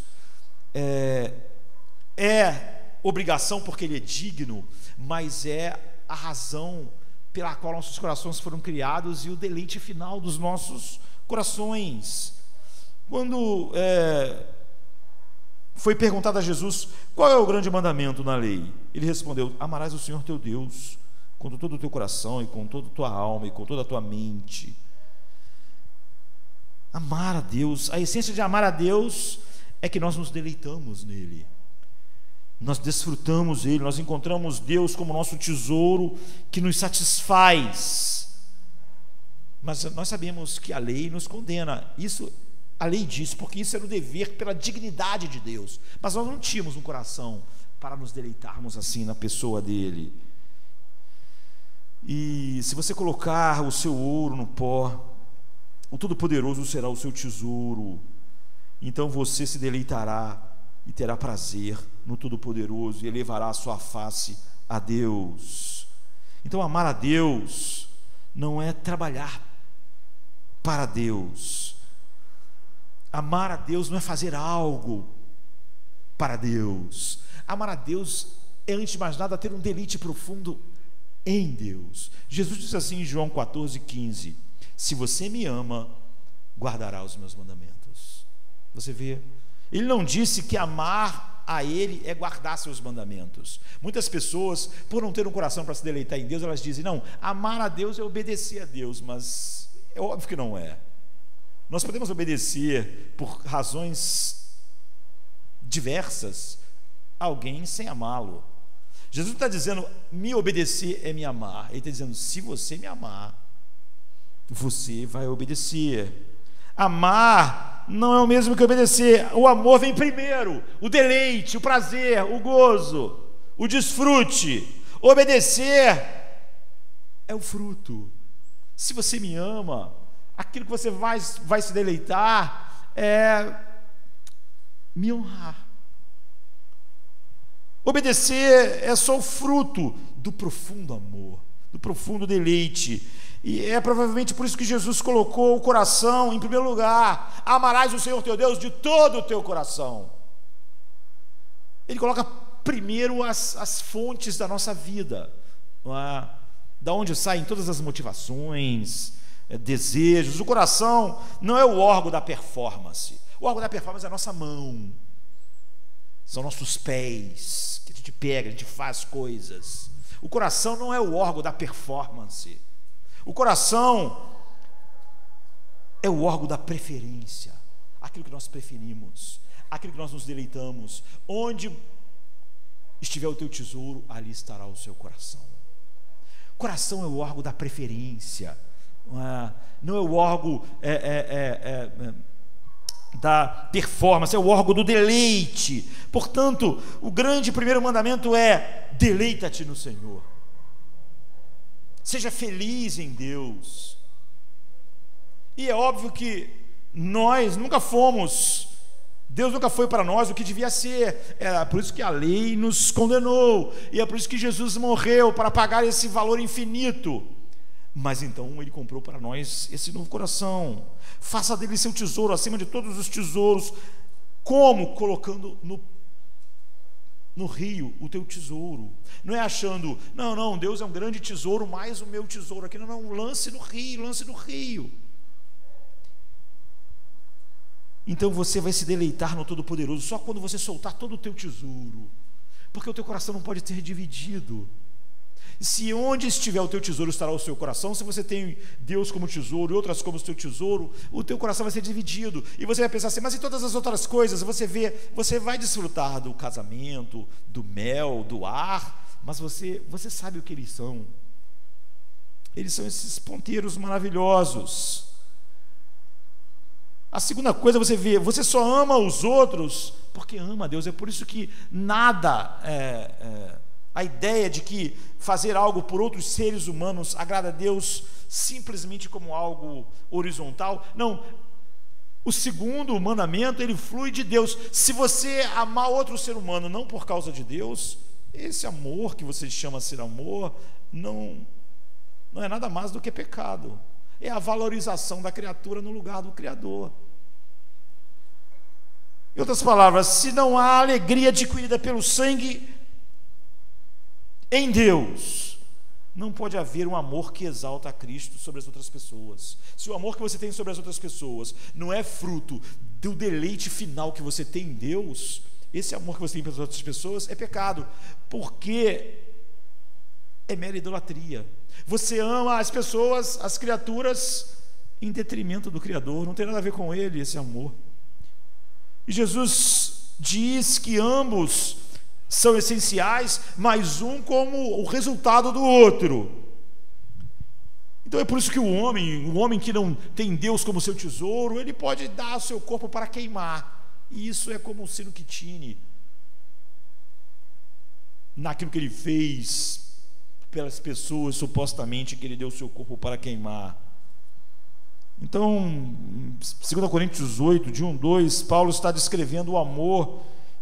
Speaker 1: é obrigação porque Ele é digno, mas é a razão pela qual nossos corações foram criados e o deleite final dos nossos corações. Quando foi perguntado a Jesus, qual é o grande mandamento na lei? Ele respondeu, amarás o Senhor teu Deus com todo o teu coração e com toda a tua alma e com toda a tua mente. Amar a Deus, a essência de amar a Deus é que nós nos deleitamos nele, nós desfrutamos Ele, nós encontramos Deus como nosso tesouro que nos satisfaz. Mas nós sabemos que a lei nos condena, isso a lei diz, porque isso era o dever pela dignidade de Deus, mas nós não tínhamos um coração para nos deleitarmos assim na pessoa dele. E se você colocar o seu ouro no pó, o Todo-Poderoso será o seu tesouro. Então você se deleitará e terá prazer no Todo-Poderoso e elevará a sua face a Deus. Então amar a Deus não é trabalhar para Deus. Amar a Deus não é fazer algo para Deus. Amar a Deus é, antes de mais nada, ter um deleite profundo em Deus. Jesus disse assim em João 14,15: se você me ama, guardará os meus mandamentos. Você vê? Ele não disse que amar a Ele é guardar seus mandamentos. Muitas pessoas, por não ter um coração para se deleitar em Deus, elas dizem: não, amar a Deus é obedecer a Deus. Mas é óbvio que não é. Nós podemos obedecer por razões diversas a alguém sem amá-lo. Jesus não está dizendo me obedecer é me amar. Ele está dizendo: se você me amar, você vai obedecer. Amar não é o mesmo que obedecer. O amor vem primeiro, o deleite, o prazer, o gozo, o desfrute. Obedecer é o fruto. Se você me ama, aquilo que você vai se deleitar é me honrar. Obedecer é só o fruto do profundo amor, do profundo deleite. E é provavelmente por isso que Jesus colocou o coração em primeiro lugar. Amarás o Senhor teu Deus de todo o teu coração. Ele coloca primeiro as fontes da nossa vida, não é? Da onde saem todas as motivações, desejos. O coração não é o órgão da performance. O órgão da performance é a nossa mão, são nossos pés, que a gente pega, a gente faz coisas. O coração não é o órgão da performance. O coração é o órgão da preferência, aquilo que nós preferimos, aquilo que nós nos deleitamos. Onde estiver o teu tesouro, ali estará o seu coração. Coração é o órgão da preferência, não é o órgão da performance, é o órgão do deleite. Portanto, o grande primeiro mandamento é: deleita-te no Senhor. Seja feliz em Deus. E é óbvio que nós nunca fomos, Deus nunca foi para nós o que devia ser. É por isso que a lei nos condenou, e é por isso que Jesus morreu, para pagar esse valor infinito. Mas então Ele comprou para nós esse novo coração. Faça dele seu tesouro acima de todos os tesouros. Como? Colocando no rio o teu tesouro. Não é achando, não, Deus é um grande tesouro, mais o meu tesouro aqui. Não, lance no rio. Então você vai se deleitar no Todo-Poderoso só quando você soltar todo o teu tesouro, porque o teu coração não pode ser dividido. Se onde estiver o teu tesouro estará o seu coração. Se você tem Deus como tesouro e outras como o teu tesouro, o teu coração vai ser dividido, e você vai pensar assim: mas e todas as outras coisas? Você vai desfrutar do casamento, do mel, do ar, mas você sabe o que eles são. Eles são esses ponteiros maravilhosos. A segunda coisa, você só ama os outros porque ama a Deus. É por isso que nada a ideia de que fazer algo por outros seres humanos agrada a Deus simplesmente como algo horizontal. Não, o segundo mandamento, ele flui de Deus. Se você amar outro ser humano não por causa de Deus, esse amor que você chama ser amor, não é nada mais do que pecado. É a valorização da criatura no lugar do Criador. Em outras palavras, se não há alegria adquirida pelo sangue em Deus, não pode haver um amor que exalta a Cristo sobre as outras pessoas. Se o amor que você tem sobre as outras pessoas não é fruto do deleite final que você tem em Deus, esse amor que você tem pelas outras pessoas é pecado, porque é mera idolatria. Você ama as pessoas, as criaturas, em detrimento do Criador. Não tem nada a ver com Ele esse amor. E Jesus diz que ambos são essenciais, mas um como o resultado do outro. Então é por isso que o homem que não tem Deus como seu tesouro, ele pode dar o seu corpo para queimar, e isso é como o sino que tine naquilo que ele fez pelas pessoas supostamente que ele deu o seu corpo para queimar. Então, 2 Coríntios 8, de 1, 2, Paulo está descrevendo o amor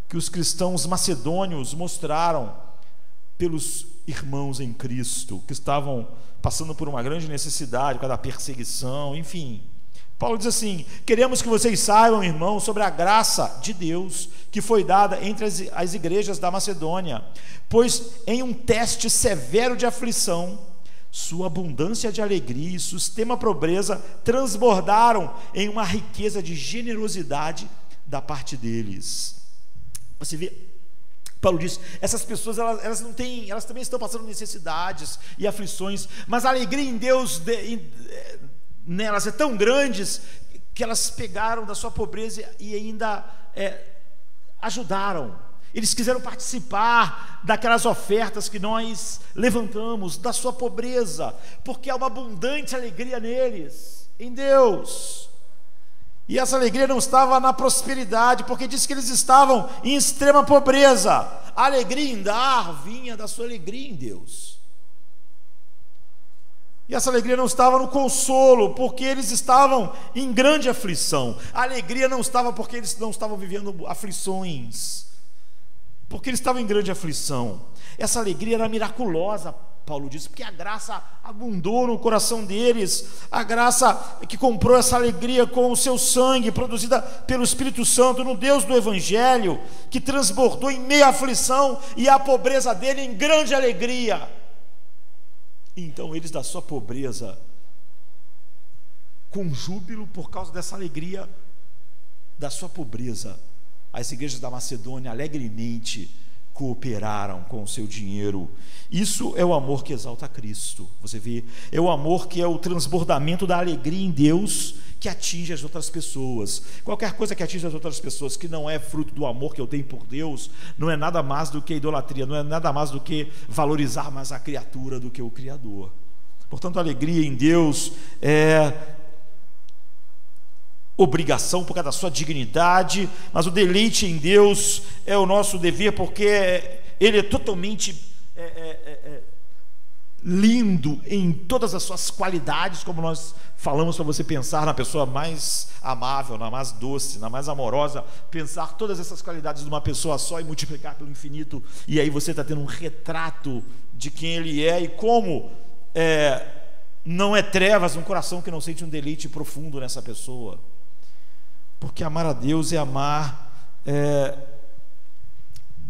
Speaker 1: que os cristãos macedônios mostraram pelos irmãos em Cristo, que estavam passando por uma grande necessidade, por causa da perseguição, enfim. Paulo diz assim: queremos que vocês saibam, irmãos, sobre a graça de Deus que foi dada entre as igrejas da Macedônia, pois em um teste severo de aflição, sua abundância de alegria e sua extrema pobreza transbordaram em uma riqueza de generosidade da parte deles. Você vê, Paulo diz, essas pessoas elas não têm, elas também estão passando necessidades e aflições, mas a alegria em Deus nelas é tão grande que elas pegaram da sua pobreza e ainda ajudaram. Eles quiseram participar daquelas ofertas que nós levantamos, da sua pobreza, porque há uma abundante alegria neles, em Deus. E essa alegria não estava na prosperidade, porque diz que eles estavam em extrema pobreza. A alegria em dar vinha da sua alegria em Deus. E essa alegria não estava no consolo, porque eles estavam em grande aflição. A alegria não estava porque eles não estavam vivendo aflições, porque eles estavam em grande aflição. Essa alegria era miraculosa, Paulo diz, porque a graça abundou no coração deles, a graça que comprou essa alegria com o seu sangue, produzida pelo Espírito Santo, no Deus do Evangelho, que transbordou em meia aflição e a pobreza dele em grande alegria. Então eles, da sua pobreza, com júbilo por causa dessa alegria da sua pobreza, as igrejas da Macedônia alegremente cooperaram com o seu dinheiro. Isso é o amor que exalta Cristo. Você vê, é o amor que é o transbordamento da alegria em Deus que atinge as outras pessoas. Qualquer coisa que atinge as outras pessoas que não é fruto do amor que eu tenho por Deus, não é nada mais do que idolatria, não é nada mais do que valorizar mais a criatura do que o Criador. Portanto, a alegria em Deus é obrigação por causa da sua dignidade, mas o deleite em Deus é o nosso dever, porque Ele é totalmente lindo em todas as suas qualidades, como nós falamos para você pensar na pessoa mais amável, na mais doce, na mais amorosa, pensar todas essas qualidades de uma pessoa só e multiplicar pelo infinito, e aí você está tendo um retrato de quem Ele é e como não é trevas um coração que não sente um deleite profundo nessa pessoa. Porque amar a Deus é amar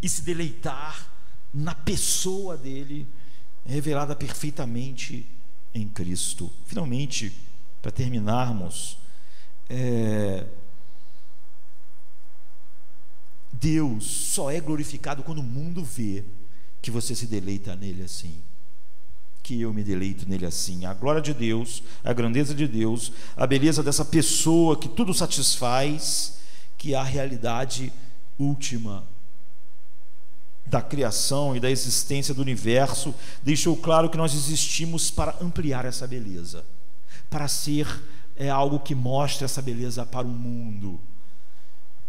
Speaker 1: e se deleitar na pessoa dele, revelada perfeitamente em Cristo. Finalmente, para terminarmos, Deus só é glorificado quando o mundo vê que você se deleita nele assim, que eu me deleito nele assim. A glória de Deus, a grandeza de Deus, a beleza dessa pessoa que tudo satisfaz, que é a realidade última da criação e da existência do universo, deixou claro que nós existimos para ampliar essa beleza, para ser algo que mostre essa beleza para o mundo.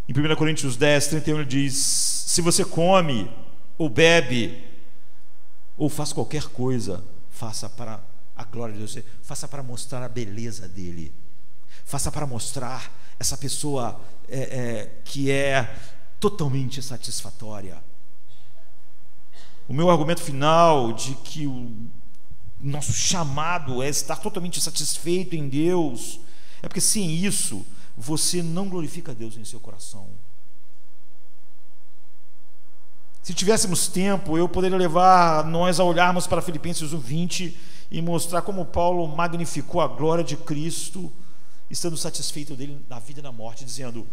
Speaker 1: Em 1 Coríntios 10, 31 ele diz: se você come ou bebe ou faz qualquer coisa, faça para a glória de Deus, faça para mostrar a beleza dele, faça para mostrar essa pessoa que é totalmente satisfatória. O meu argumento final de que o nosso chamado é estar totalmente satisfeito em Deus é porque sem isso você não glorifica a Deus em seu coração. Se tivéssemos tempo, eu poderia levar nós a olharmos para Filipenses 1:20 e mostrar como Paulo magnificou a glória de Cristo, estando satisfeito dele na vida e na morte, dizendo: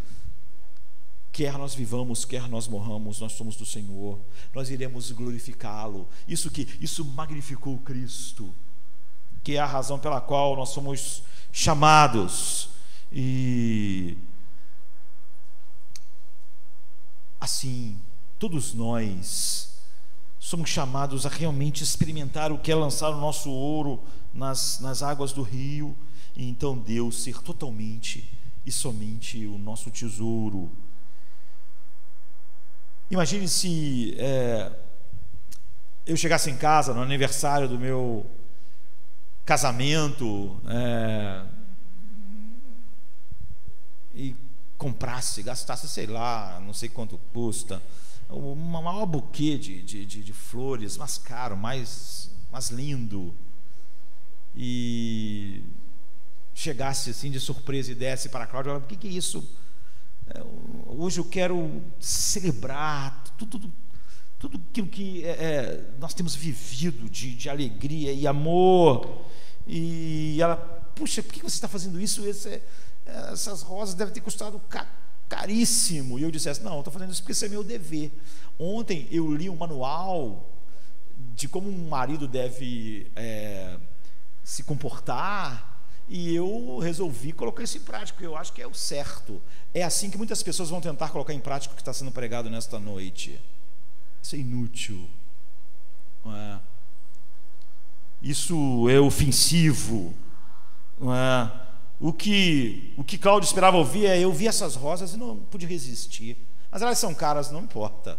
Speaker 1: quer nós vivamos, quer nós morramos, nós somos do Senhor, nós iremos glorificá-lo. Isso magnificou Cristo, que é a razão pela qual nós somos chamados. E assim, todos nós somos chamados a realmente experimentar o que é lançar o nosso ouro nas águas do rio, e então Deus ser totalmente e somente o nosso tesouro. Imagine se eu chegasse em casa no aniversário do meu casamento, e comprasse, gastasse, sei lá, não sei quanto custa, o maior buquê de flores, mais caro, mais lindo, e chegasse assim de surpresa e desse para a Cláudia: o que é isso? Hoje eu quero celebrar tudo aquilo que nós temos vivido de alegria e amor. E ela: puxa, por que você está fazendo isso? Essas rosas devem ter custado caríssimo. E eu dissesse: não, eu estou fazendo isso porque isso é meu dever. Ontem eu li um manual de como um marido deve se comportar, e eu resolvi colocar isso em prática. Eu acho que é o certo. É assim que muitas pessoas vão tentar colocar em prática o que está sendo pregado nesta noite. Isso é inútil, não é? Isso é ofensivo, não é? O que Cláudio esperava ouvir é: eu vi essas rosas e não pude resistir, mas elas são caras, não importa.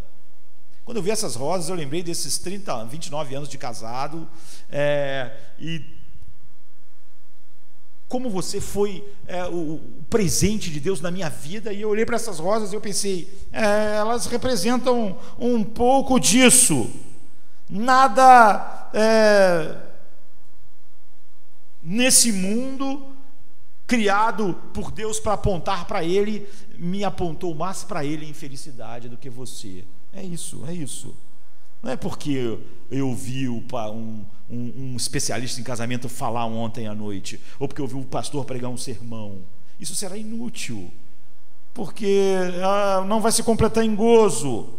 Speaker 1: Quando eu vi essas rosas, eu lembrei desses 29 anos de casado, e como você foi o presente de Deus na minha vida. E eu olhei para essas rosas e eu pensei: elas representam um pouco disso. Nada nesse mundo criado por Deus para apontar para Ele me apontou mais para Ele em felicidade do que você. É isso. Não é porque eu vi um especialista em casamento falar ontem à noite, ou porque eu vi o pastor pregar um sermão. Isso será inútil, porque não vai se completar em gozo.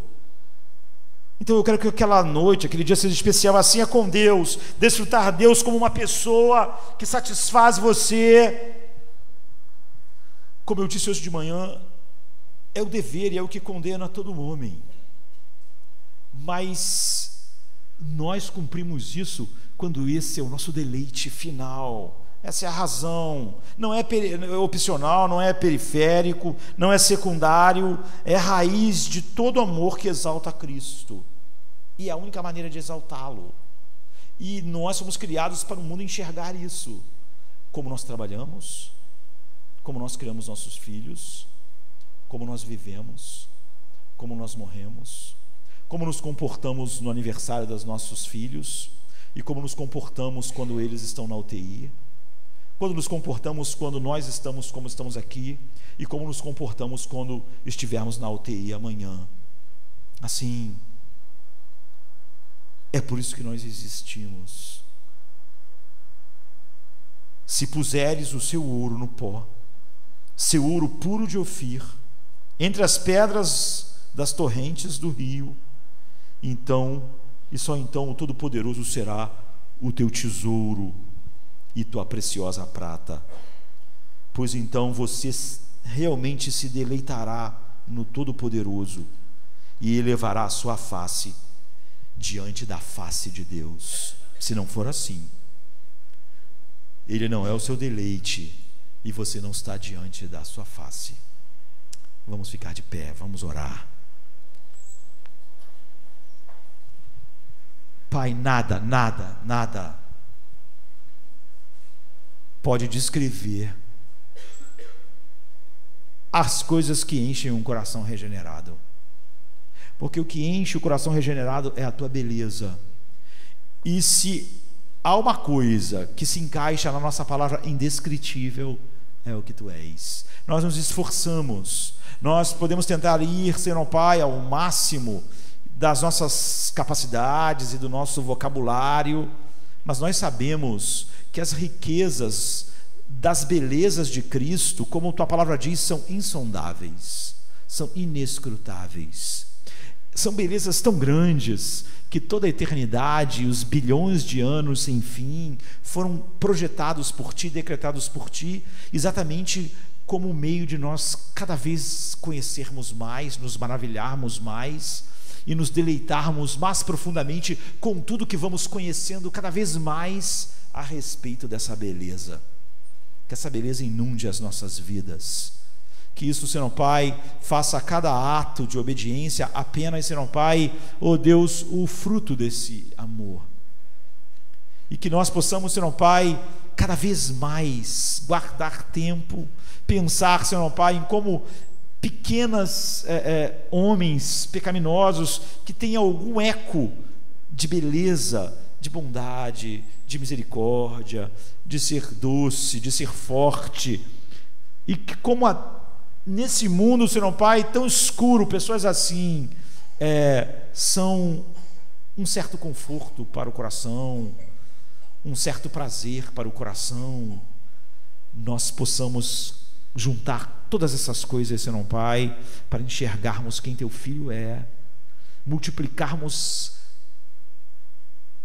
Speaker 1: Então eu quero que aquela noite, aquele dia seja especial. Assim é com Deus. Desfrutar Deus como uma pessoa que satisfaz você. Como eu disse hoje de manhã, é o dever e é o que condena todo homem. Mas nós cumprimos isso quando esse é o nosso deleite final. Essa é a razão. Não é opcional, não é periférico, não é secundário. É a raiz de todo amor que exalta Cristo. E é a única maneira de exaltá-lo. E nós somos criados para o mundo enxergar isso. Como nós trabalhamos, como nós criamos nossos filhos, como nós vivemos, como nós morremos, como nos comportamos no aniversário dos nossos filhos, e como nos comportamos quando eles estão na UTI, quando nos comportamos quando nós estamos como estamos aqui, e como nos comportamos quando estivermos na UTI amanhã. Assim, é por isso que nós existimos. Se puseres o seu ouro no pó, seu ouro puro de Ofir, entre as pedras das torrentes do rio, então, e só então, o Todo-Poderoso será o teu tesouro e tua preciosa prata. Pois então você realmente se deleitará no Todo-Poderoso e elevará a sua face diante da face de Deus. Se não for assim, Ele não é o seu deleite e você não está diante da sua face. Vamos ficar de pé, vamos orar. Pai, nada pode descrever as coisas que enchem um coração regenerado, porque o que enche o coração regenerado é a tua beleza. E se há uma coisa que se encaixa na nossa palavra indescritível, é o que tu és. Nós nos esforçamos, nós podemos tentar ir, Senhor Pai, ao máximo das nossas capacidades e do nosso vocabulário, mas nós sabemos que as riquezas das belezas de Cristo, como tua palavra diz, são insondáveis, são inescrutáveis. São belezas tão grandes que toda a eternidade, os bilhões de anos sem fim, foram projetados por Ti, decretados por Ti, exatamente como meio de nós cada vez conhecermos mais, nos maravilharmos mais e nos deleitarmos mais profundamente com tudo que vamos conhecendo cada vez mais a respeito dessa beleza. Que essa beleza inunde as nossas vidas, Que isso, Senhor Pai, faça cada ato de obediência apenas, Senhor Pai, ó Deus, o fruto desse amor. E que nós possamos, Senhor Pai, cada vez mais guardar tempo, pensar, Senhor Pai, em como pequenos homens pecaminosos que têm algum eco de beleza, de bondade, de misericórdia, de ser doce, de ser forte, e que como nesse mundo, Senhor Pai, tão escuro, pessoas assim são um certo conforto para o coração, um certo prazer para o coração. Nós possamos juntar todas essas coisas, Senhor Pai, para enxergarmos quem Teu Filho é, multiplicarmos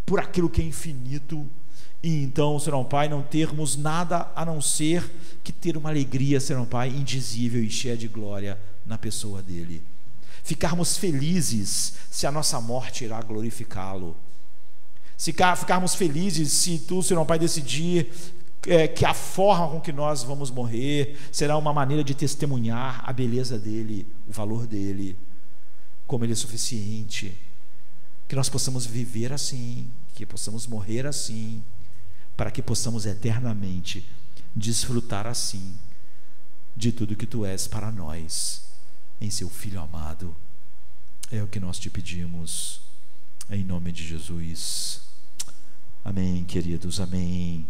Speaker 1: por aquilo que é infinito, e então, Senhor Pai, não termos nada a não ser que ter uma alegria, Senhor Pai, indizível e cheia de glória na pessoa dele. Ficarmos felizes se a nossa morte irá glorificá-lo. Ficarmos felizes se Tu, Senhor Pai, decidir que a forma com que nós vamos morrer será uma maneira de testemunhar a beleza dele, o valor dele, como ele é suficiente. Que nós possamos viver assim, que possamos morrer assim, para que possamos eternamente desfrutar assim de tudo que Tu és para nós, em Seu Filho amado. É o que nós Te pedimos, em nome de Jesus. Amém, queridos, amém.